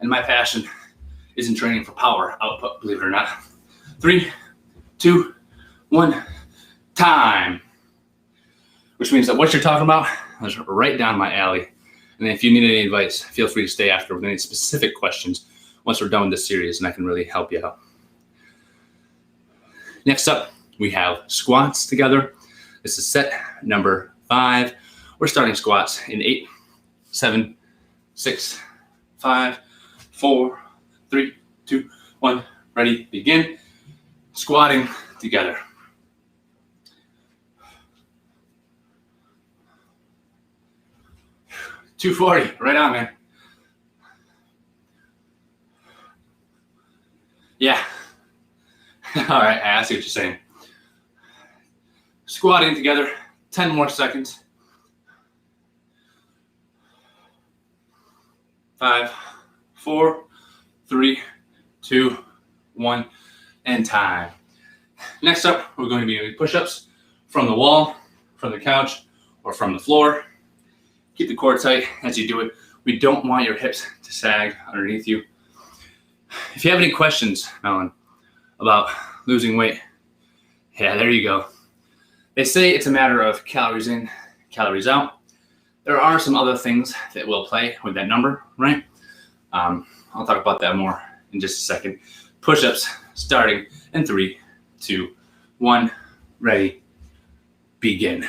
And my passion is in training for power output, believe it or not. 3, 2, 1, time. Which means that what you're talking about is right down my alley. And if you need any advice, feel free to stay after with any specific questions once we're done with this series, and I can really help you out. Next up, we have squats together. This is set number 5. We're starting squats in 8, 7, 6, 5, 4, 3, 2, 1. Ready, begin. Squatting together. $240, right on, man. Yeah. All right, I see what you're saying. Squatting together, 10 more seconds. 5, 4, 3, 2, 1, and time. Next up, we're going to be doing push-ups from the wall, from the couch, or from the floor. Keep the core tight as you do it. We don't want your hips to sag underneath you. If you have any questions, Melon, about losing weight, yeah, there you go. They say it's a matter of calories in, calories out. There are some other things that will play with that number, right? I'll talk about that more in just a second. Push-ups starting in 3, 2, 1. Ready, begin.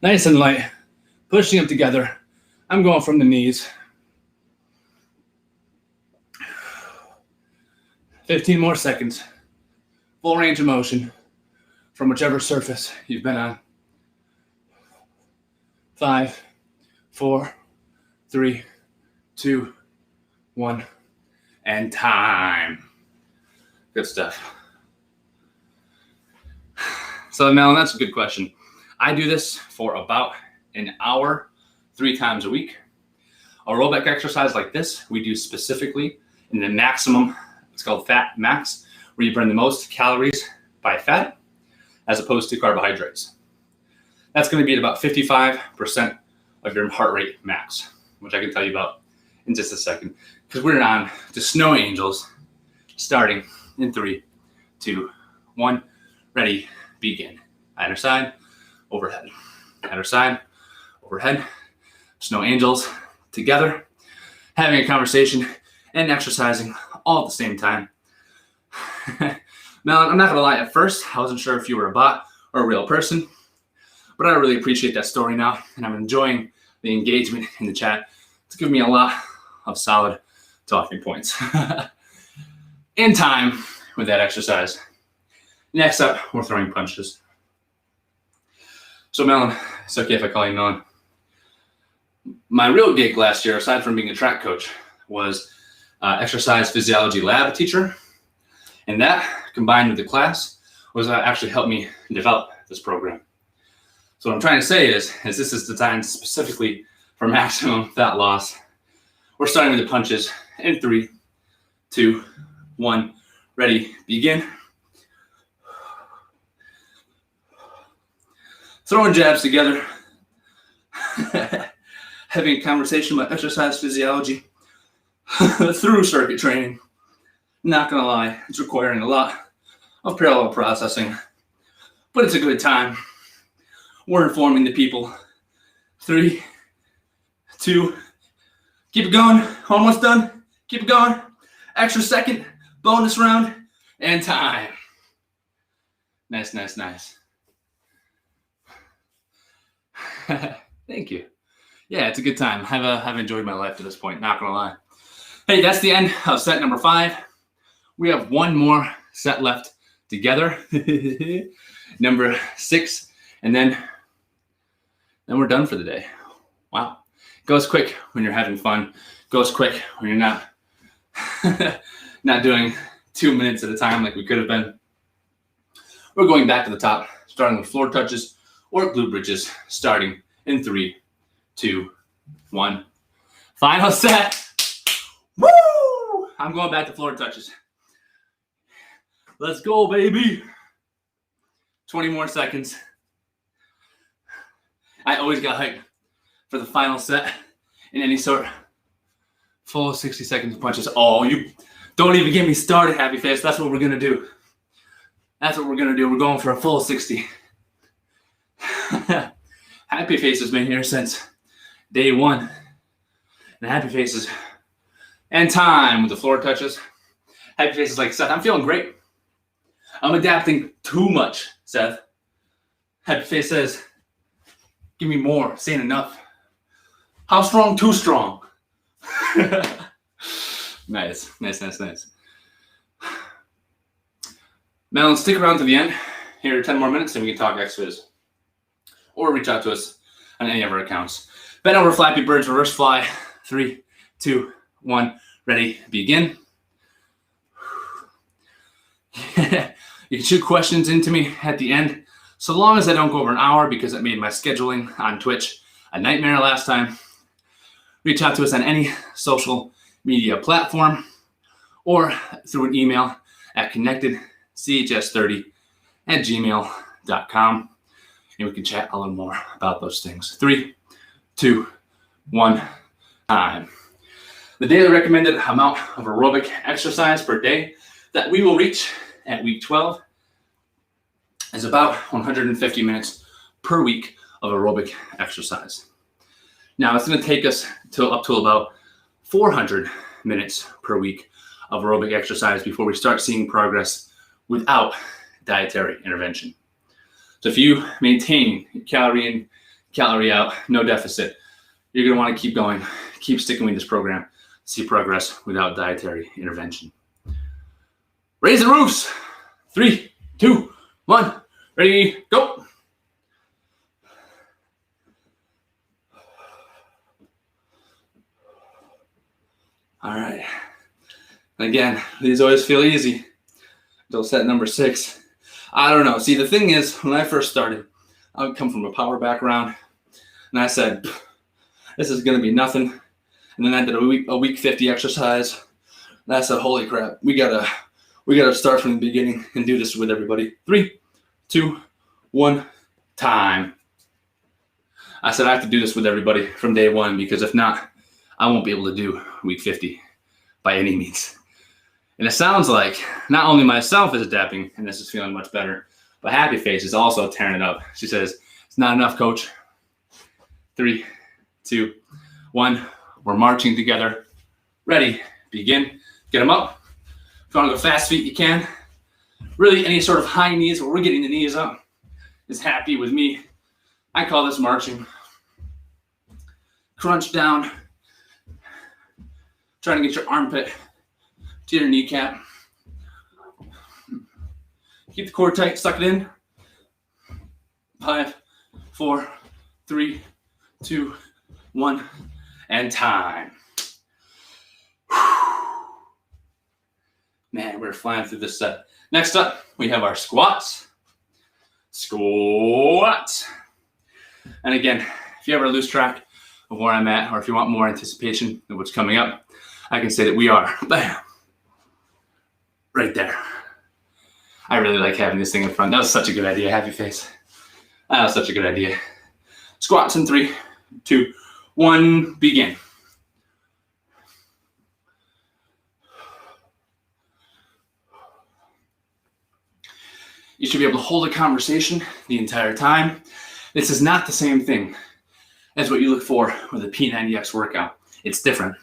Nice and light, pushing them together. I'm going from the knees. 15 more seconds. Full range of motion from whichever surface you've been on. 5, 4, 3, 2, 1, and time. Good stuff. So, Melon, that's a good question. I do this for about an hour, 3 times a week. Aerobic exercise like this, we do specifically in the maximum, it's called fat max, where you burn the most calories by fat as opposed to carbohydrates. That's going to be at about 55% of your heart rate max, which I can tell you about in just a second, because we're on to Snow Angels, starting in 3, 2, 1. Ready, begin. Either side, overhead. Either side, overhead. Snow Angels together, having a conversation and exercising all at the same time. Melon, I'm not going to lie, at first, I wasn't sure if you were a bot or a real person. But I really appreciate that story now, and I'm enjoying the engagement in the chat. It's given me a lot of solid talking points. In time with that exercise. Next up, we're throwing punches. So Melon, it's okay if I call you Melon. My real gig last year, aside from being a track coach, was exercise physiology lab teacher. And that, combined with the class, was actually helped me develop this program. So what I'm trying to say is this is designed specifically for maximum fat loss. We're starting with the punches in 3, 2, 1, ready, begin. Throwing jabs together, having a conversation about exercise physiology through circuit training. Not gonna lie, it's requiring a lot of parallel processing, but it's a good time. We're informing the people. 3, 2, keep it going, almost done, keep it going. Extra second, bonus round, and time. Nice, nice, nice. Thank you. Yeah, it's a good time. I've enjoyed my life to this point, not gonna lie. Hey, that's the end of set number 5. We have one more set left together. Number 6, and then we're done for the day. Wow. Goes quick when you're having fun. Goes quick when you're not not doing 2 minutes at a time like we could have been. We're going back to the top, starting with floor touches or glute bridges, starting in 3, 2, 1. Final set. Woo! I'm going back to floor touches. Let's go, baby. 20 more seconds. I always got hyped for the final set in any sort. Full 60 seconds of punches. Oh, you don't even get me started, Happy Face. That's what we're going to do. That's what we're going to do. We're going for a full 60. Happy Face has been here since day 1. And Happy Faces and time with the floor touches. Happy Face is like, Seth, I'm feeling great. I'm adapting too much, Seth. Happy Face says, give me more. Saying enough. How strong? Too strong. Nice. Melon, stick around to the end. Here are 10 more minutes and we can talk X-Phys. Or reach out to us on any of our accounts. Bend over, Flappy Birds, reverse fly. 3, 2, 1. Ready, begin. You can shoot questions into me at the end, so long as I don't go over an hour, because it made my scheduling on Twitch a nightmare last time. Reach out to us on any social media platform or through an email at connectedchs30@gmail.com, and we can chat a little more about those things. 3, 2, 1, time. The daily recommended amount of aerobic exercise per day that we will reach at week 12 is about 150 minutes per week of aerobic exercise. Now, it's going to take us up to about 400 minutes per week of aerobic exercise before we start seeing progress without dietary intervention. So if you maintain calorie in, calorie out, no deficit, you're going to want to keep going, keep sticking with this program, see progress without dietary intervention. Raise the roofs. 3, 2, 1. Ready, go. All right. Again, these always feel easy until set number 6. I don't know. See, the thing is, when I first started, I would come from a power background, and I said, this is going to be nothing. And then I did a week 50 exercise, and I said, holy crap, we gotta start from the beginning and do this with everybody. 3, 2, 1, time. I said I have to do this with everybody from day 1, because if not, I won't be able to do week 50 by any means. And it sounds like not only myself is adapting, and this is feeling much better, but Happy Face is also tearing it up. She says, it's not enough, coach. 3, 2, 1. We're marching together. Ready, begin. Get them up. If you want to go fast feet, you can. Really, any sort of high knees where we're getting the knees up. is happy with me. I call this marching. Crunch down. Trying to get your armpit to your kneecap. Keep the core tight, suck it in. 5, 4, 3, 2, 1, and time. Man, we're flying through this set. Next up, we have our squats. Squats. And again, if you ever lose track of where I'm at, or if you want more anticipation of what's coming up, I can say that we are, bam, right there. I really like having this thing in front. That was such a good idea. Happy face. That was such a good idea. Squats in 3, 2, 1, begin. You should be able to hold a conversation the entire time. This is not the same thing as what you look for with a P90X workout. It's different.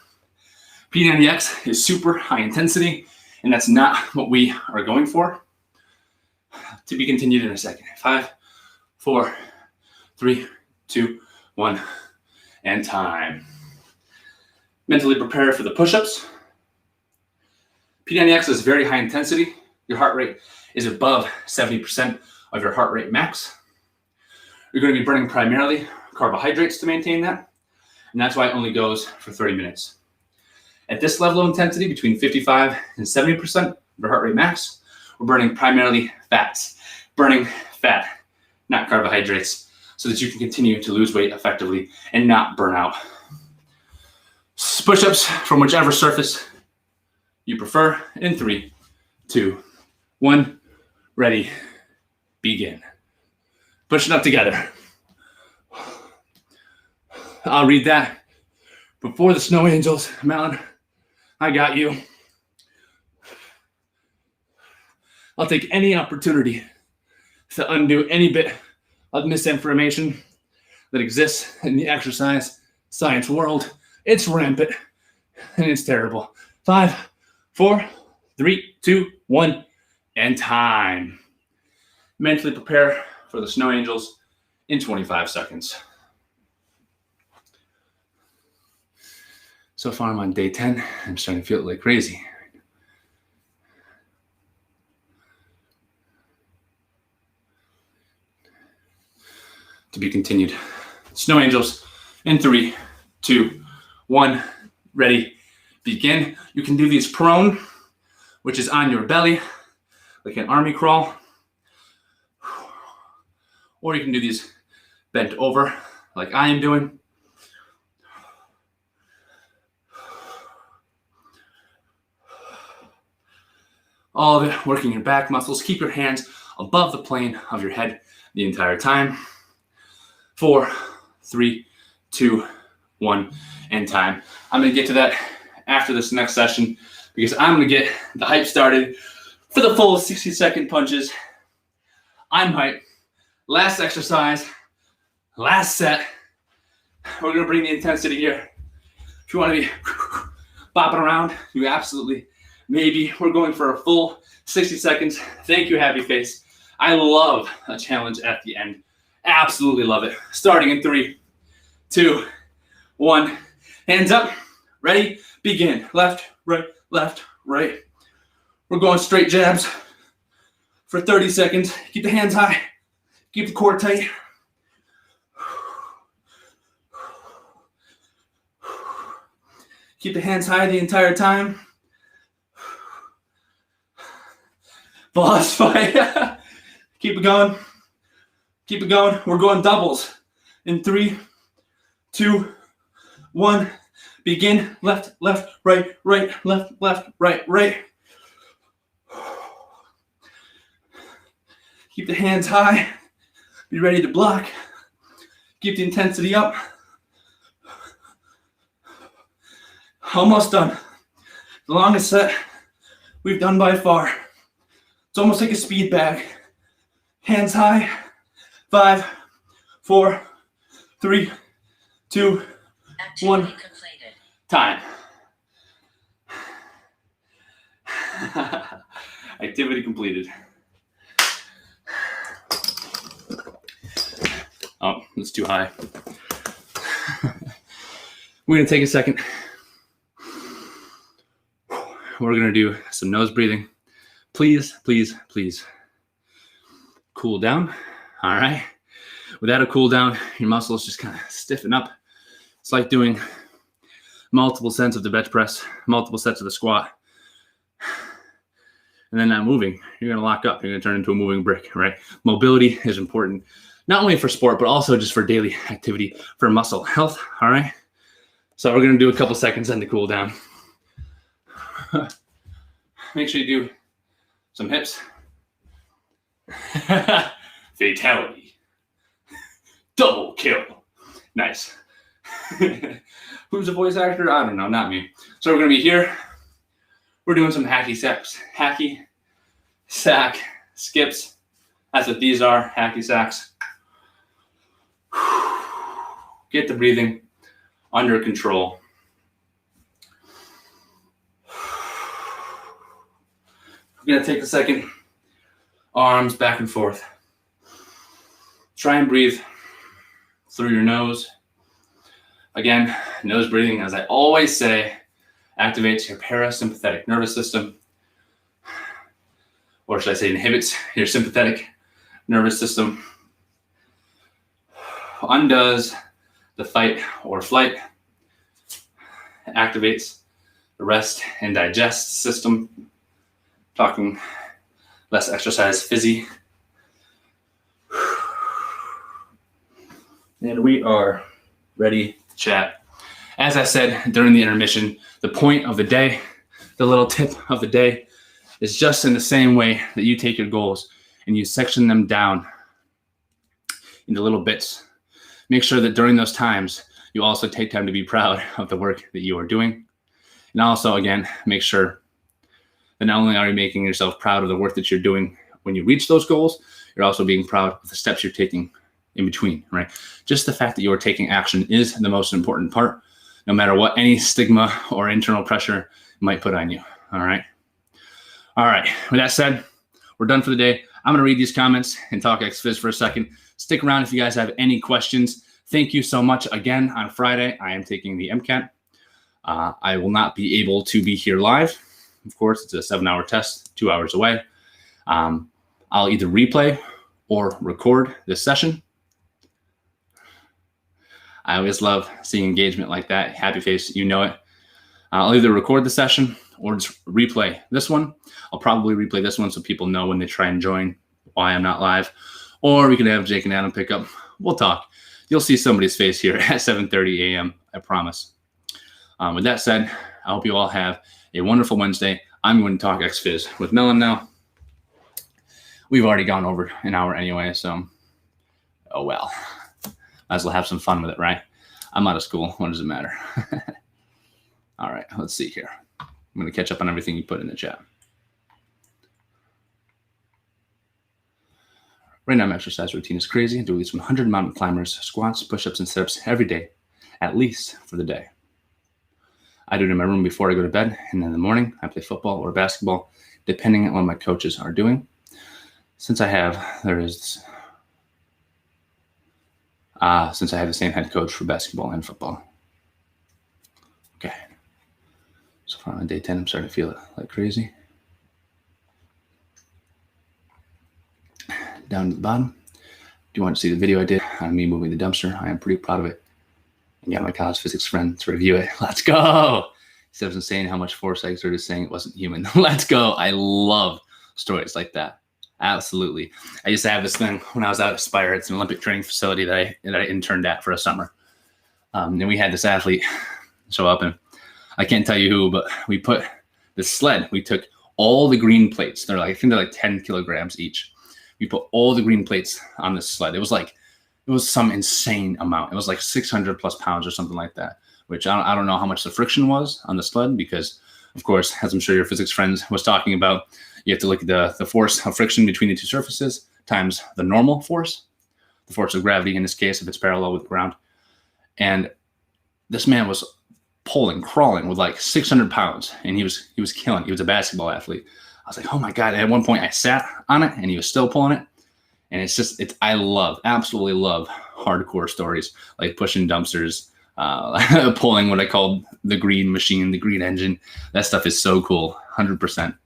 P90X is super high intensity, and that's not what we are going for. To be continued in a second. 5, 4, 3, 2, 1, and time. Mentally prepare for the push-ups. P90X is very high intensity. Your heart rate is above 70% of your heart rate max. You're going to be burning primarily carbohydrates to maintain that, and that's why it only goes for 30 minutes. At this level of intensity, between 55 and 70% of your heart rate max, we're burning primarily fats. Burning fat, not carbohydrates, so that you can continue to lose weight effectively and not burn out. Push-ups from whichever surface you prefer in 3, 2, 1, ready, begin. Push it up together. I'll read that before the snow angels. Melon, I got you. I'll take any opportunity to undo any bit of misinformation that exists in the exercise science world. It's rampant and it's terrible. 5, 4, 3, 2, 1, and time. Mentally prepare for the snow angels in 25 seconds. So far I'm on day 10. I'm starting to feel like crazy. To be continued. Snow angels in 3, 2, 1, ready, begin. You can do these prone, which is on your belly, like an army crawl. Or you can do these bent over, like I am doing. All of it working your back muscles. Keep your hands above the plane of your head the entire time. 4, 3, 2, 1, and time. I'm going to get to that after this next session because I'm going to get the hype started for the full 60-second punches. I'm hyped. Last exercise, last set. We're going to bring the intensity here. If you want to be bopping around, you absolutely maybe. We're going for a full 60 seconds. Thank you, happy face. I love a challenge at the end. Absolutely love it. Starting in 3, 2, 1. Hands up. Ready? Begin. Left, right, left, right. We're going straight jabs for 30 seconds. Keep the hands high. Keep the core tight. Keep the hands high the entire time. Boss fight. Keep it going. Keep it going. We're going doubles in 3, 2, 1. Begin. Left, left, right, right, left, left, right, right. Keep the hands high. Be ready to block. Keep the intensity up. Almost done. The longest set we've done by far. It's almost like a speed bag. Hands high. 5, 4, 3, 2, 1. Time. Activity completed. Oh, it's too high. We're going to take a second. We're going to do some nose breathing. Please, please, please cool down. All right. Without a cool down, your muscles just kind of stiffen up. It's like doing multiple sets of the bench press, multiple sets of the squat, and then not moving. You're going to lock up. You're going to turn into a moving brick, right? Mobility is important, not only for sport, but also just for daily activity, for muscle health. All right. So we're going to do a couple seconds then to cool down. Make sure you do some hips. Fatality. Double kill. Nice. Who's a voice actor? I don't know, not me. So we're going to be here. We're doing some hacky sacks. Hacky sack skips. That's what these are, hacky sacks. Get the breathing under control. We're going to take a second. Arms back and forth. Try and breathe through your nose. Again, nose breathing, as I always say, activates your parasympathetic nervous system. Or should I say inhibits your sympathetic nervous system. Undoes the fight or flight. Activates the rest and digest system. Talking less exercise fizzy. And we are ready to chat. As I said during the intermission, the point of the day, the little tip of the day, is just in the same way that you take your goals and you section them down into little bits. Make sure that during those times, you also take time to be proud of the work that you are doing. And also, again, make sure that not only are you making yourself proud of the work that you're doing when you reach those goals, you're also being proud of the steps you're taking in between, right? Just the fact that you're taking action is the most important part, no matter what any stigma or internal pressure might put on you, all right? All right, with that said, we're done for the day. I'm gonna read these comments and talk XFizz for a second. Stick around if you guys have any questions. Thank you so much. Again, on Friday, I am taking the MCAT. I will not be able to be here live. Of course, it's a 7-hour test, 2 hours away. I'll either replay or record this session. I always love seeing engagement like that. Happy face, you know it. I'll either record the session or just replay this one. I'll probably replay this one so people know when they try and join why I'm not live. Or we could have Jake and Adam pick up. We'll talk. You'll see somebody's face here at 7:30 a.m., I promise. With that said, I hope you all have a wonderful Wednesday. I'm going to talk XFizz with Melon now. We've already gone over an hour anyway, so oh well. Might as well have some fun with it, right? I'm out of school. What does it matter? All right, let's see here. I'm going to catch up on everything you put in the chat. Right now, my exercise routine is crazy. I do at least 100 mountain climbers, squats, push-ups, and sit-ups every day, at least for the day. I do it in my room before I go to bed, and in the morning, I play football or basketball, depending on what my coaches are doing. Since I have the same head coach for basketball and football. Okay. So far on day 10, I'm starting to feel it like crazy. Down to the bottom. Do you want to see the video I did on me moving the dumpster? I am pretty proud of it. And got my college physics friend to review it. Let's go. He said it was insane how much force I exerted saying it wasn't human. Let's go. I love stories like that. Absolutely. I used to have this thing when I was out at Spire. It's an Olympic training facility that I interned at for a summer. And we had this athlete show up, and I can't tell you who, but we put this sled. We took all the green plates. I think they're like 10 kilograms each. We put all the green plates on this sled. It was some insane amount. It was like 600 plus pounds or something like that, which I don't know how much the friction was on the sled because, of course, as I'm sure your physics friend was talking about, you have to look at the force of friction between the two surfaces times the normal force, the force of gravity in this case, if it's parallel with the ground. And this man was crawling with like 600 pounds, and he was killing it. He was a basketball athlete. I was like, oh my God. At one point I sat on it and he was still pulling it. And I absolutely love hardcore stories, like pushing dumpsters, pulling what I called the green machine, the green engine. That stuff is so cool, 100%.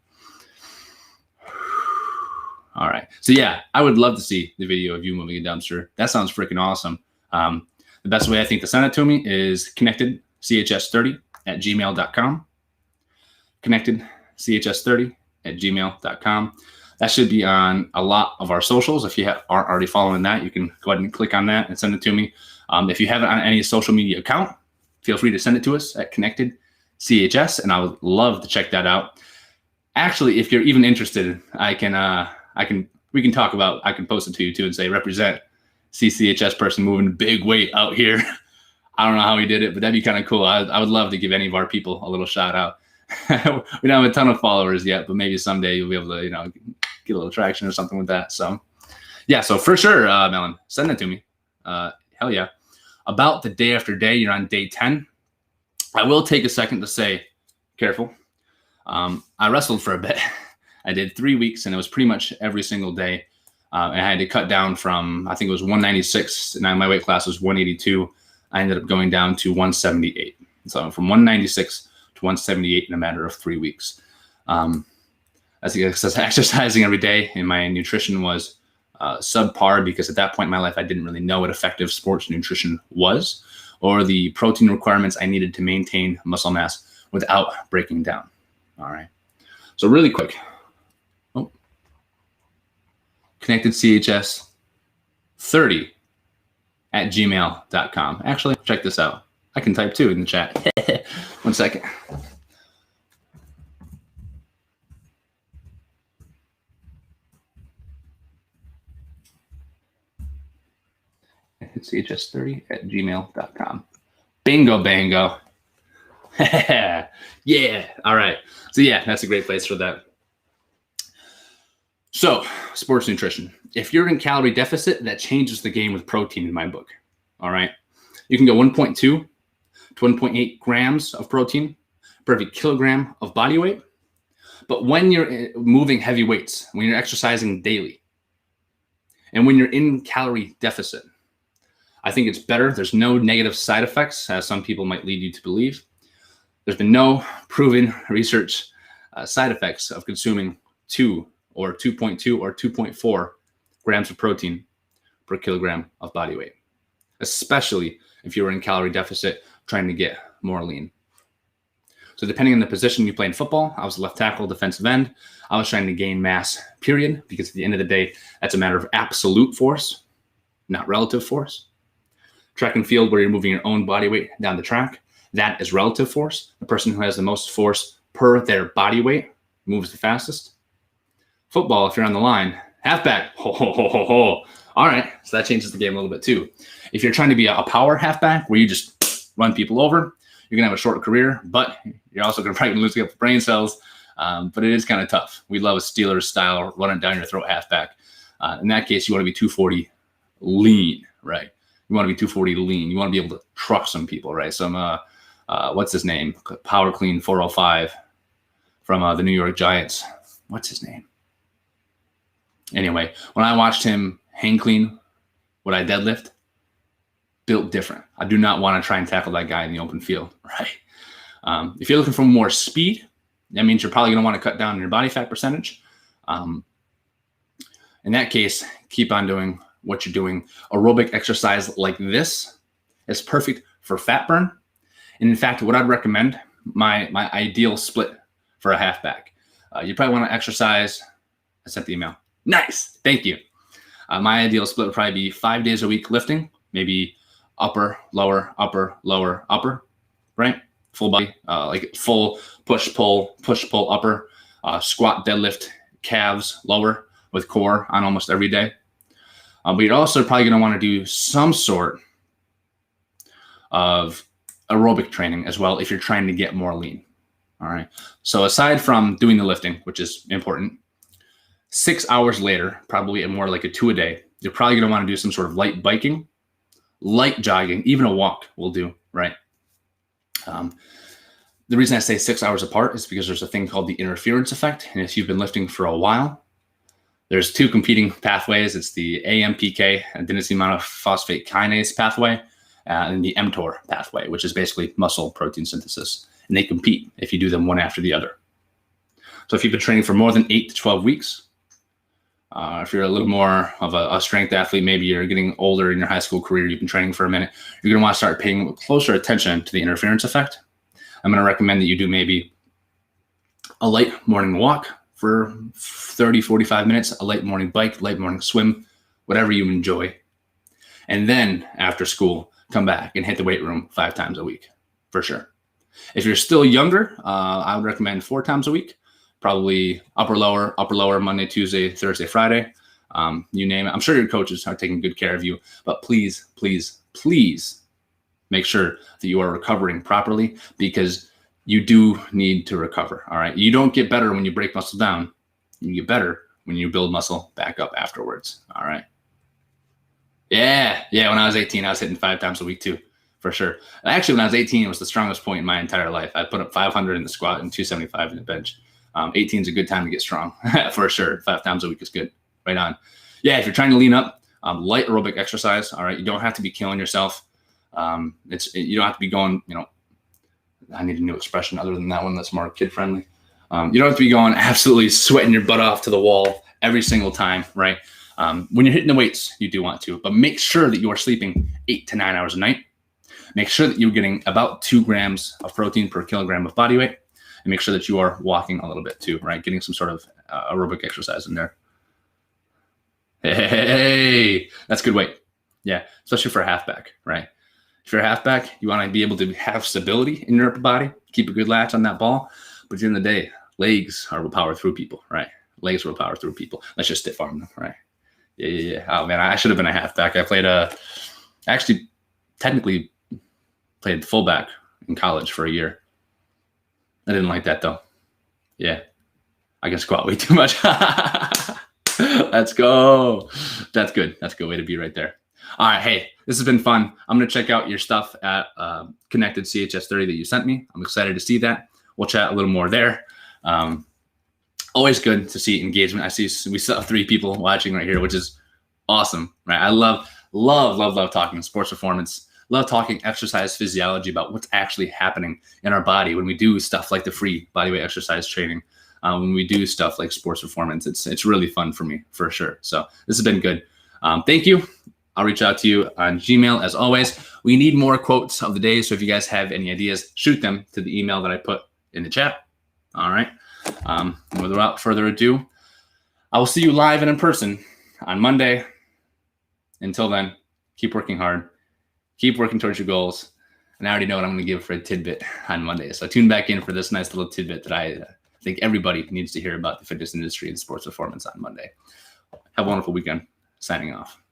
All right. So yeah, I would love to see the video of you moving a dumpster. That sounds freaking awesome. The best way I think to send it to me is connectedchs30@gmail.com. Connectedchs30@gmail.com. That should be on a lot of our socials. If you aren't already following that, you can go ahead and click on that and send it to me. If you have it on any social media account, feel free to send it to us at connectedchs, and I would love to check that out. Actually, if you're even interested, we can talk about, I can post it to you too and say, represent CCHS person moving big weight out here. I don't know how he did it, but that'd be kind of cool. I would love to give any of our people a little shout out. We don't have a ton of followers yet, but maybe someday you'll be able to, get a little traction or something with that. So yeah, so for sure, Melon, send it to me. Hell yeah. About the day after day, you're on day 10. I will take a second to say, careful. I wrestled for a bit. I did 3 weeks, and it was pretty much every single day. And I had to cut down from, I think it was 196, and my weight class was 182. I ended up going down to 178. So from 196 to 178 in a matter of 3 weeks. As I was exercising every day, and my nutrition was subpar, because at that point in my life, I didn't really know what effective sports nutrition was, or the protein requirements I needed to maintain muscle mass without breaking down. All right. So really quick. ConnectedCHS30@gmail.com. Actually, check this out. I can type too in the chat. 1 second. CHS30@gmail.com. Bingo, bango. Yeah. All right. So yeah, that's a great place for that. So sports nutrition. If you're in calorie deficit, that changes the game with protein in my book. All right. You can go 1.2 to 1.8 grams of protein per every kilogram of body weight. But when you're moving heavy weights, when you're exercising daily, and when you're in calorie deficit, I think it's better. There's no negative side effects, as some people might lead you to believe. There's been no proven research side effects of consuming 2 or 2.2 or 2.4 grams of protein per kilogram of body weight, especially if you're in calorie deficit trying to get more lean. So depending on the position you play in football, I was left tackle, defensive end. I was trying to gain mass, period, because at the end of the day, that's a matter of absolute force, not relative force. Track and field, where you're moving your own body weight down the track, that is relative force. The person who has the most force per their body weight moves the fastest. Football, if you're on the line, halfback, ho, ho, ho, ho, ho. All right, so that changes the game a little bit too. If you're trying to be a power halfback where you just run people over, you're going to have a short career, but you're also going to probably lose a couple brain cells. But it is kind of tough. We love a Steelers style, run it down your throat halfback. In that case, you want to be 240 lean, right? You want to be 240 lean. You want to be able to truck some people, right? Some, what's his name? Power Clean 405 from the New York Giants. What's his name? Anyway, when I watched him hang clean, what I deadlift, built different. I do not want to try and tackle that guy in the open field, right? If you're looking for more speed, that means you're probably going to want to cut down your body fat percentage. In that case, keep on doing what you're doing. Aerobic exercise like this is perfect for fat burn. And in fact, what I'd recommend, my ideal split for a halfback, you probably want to exercise. I sent the email. Nice. Thank you. My ideal split would probably be 5 days a week lifting, maybe upper, lower, upper, right? Full body, like full push, pull, upper, squat, deadlift, calves, lower with core on almost every day. But you're also probably going to want to do some sort of aerobic training as well if you're trying to get more lean. All right. So aside from doing the lifting, which is important, 6 hours later, probably more like a 2 a day, you're probably going to want to do some sort of light biking, light jogging, even a walk will do, right? The reason I say 6 hours apart is because there's a thing called the interference effect. And if you've been lifting for a while, There's two competing pathways. It's the AMPK, adenosine monophosphate kinase pathway, and the mTOR pathway, which is basically muscle protein synthesis. And they compete if you do them one after the other. So if you've been training for more than 8 to 12 weeks, if you're a little more of a strength athlete, maybe you're getting older in your high school career, you've been training for a minute, you're going to want to start paying closer attention to the interference effect. I'm going to recommend that you do maybe a light morning walk for 30, 45 minutes, a late morning bike, late morning swim, whatever you enjoy. And then after school, come back and hit the weight room 5 times a week, for sure. If you're still younger, I would recommend 4 times a week, probably upper, lower, Monday, Tuesday, Thursday, Friday, you name it. I'm sure your coaches are taking good care of you, but please, please, please make sure that you are recovering properly, because you do need to recover, all right? You don't get better when you break muscle down. You get better when you build muscle back up afterwards, all right? Yeah, when I was 18, I was hitting 5 times a week too, for sure. Actually, when I was 18, it was the strongest point in my entire life. I put up 500 in the squat and 275 in the bench. 18 is a good time to get strong, for sure. 5 times a week is good, right on. Yeah, if you're trying to lean up, light aerobic exercise, all right? You don't have to be killing yourself. You don't have to be going, I need a new expression other than that one that's more kid-friendly. You don't have to be going absolutely sweating your butt off to the wall every single time, right? When you're hitting the weights, you do want to, but make sure that you are sleeping 8 to 9 hours a night. Make sure that you're getting about 2 grams of protein per kilogram of body weight, and make sure that you are walking a little bit too, right? Getting some sort of aerobic exercise in there. Hey, that's good weight. Yeah, especially for a halfback, right? If you're a halfback, you want to be able to have stability in your upper body, keep a good latch on that ball. But at the end of the day, legs are will power through people, right? Legs will power through people. Let's just stiff arm them, right? Yeah. Oh man, I should have been a halfback. I played actually technically played fullback in college for a year. I didn't like that though. Yeah, I can squat way too much. Let's go. That's good. That's a good way to be right there. All right, hey, this has been fun. I'm going to check out your stuff at Connected CHS 30 that you sent me. I'm excited to see that. We'll chat a little more there. Always good to see engagement. We saw 3 people watching right here, which is awesome, right? I love talking sports performance. Love talking exercise physiology about what's actually happening in our body when we do stuff like the free bodyweight exercise training. When we do stuff like sports performance, it's really fun for me, for sure. So this has been good. Thank you. I'll reach out to you on Gmail as always. We need more quotes of the day. So if you guys have any ideas, shoot them to the email that I put in the chat. All right. Without further ado, I will see you live and in person on Monday. Until then, keep working hard. Keep working towards your goals. And I already know what I'm going to give for a tidbit on Monday. So tune back in for this nice little tidbit that I think everybody needs to hear about the fitness industry and sports performance on Monday. Have a wonderful weekend. Signing off.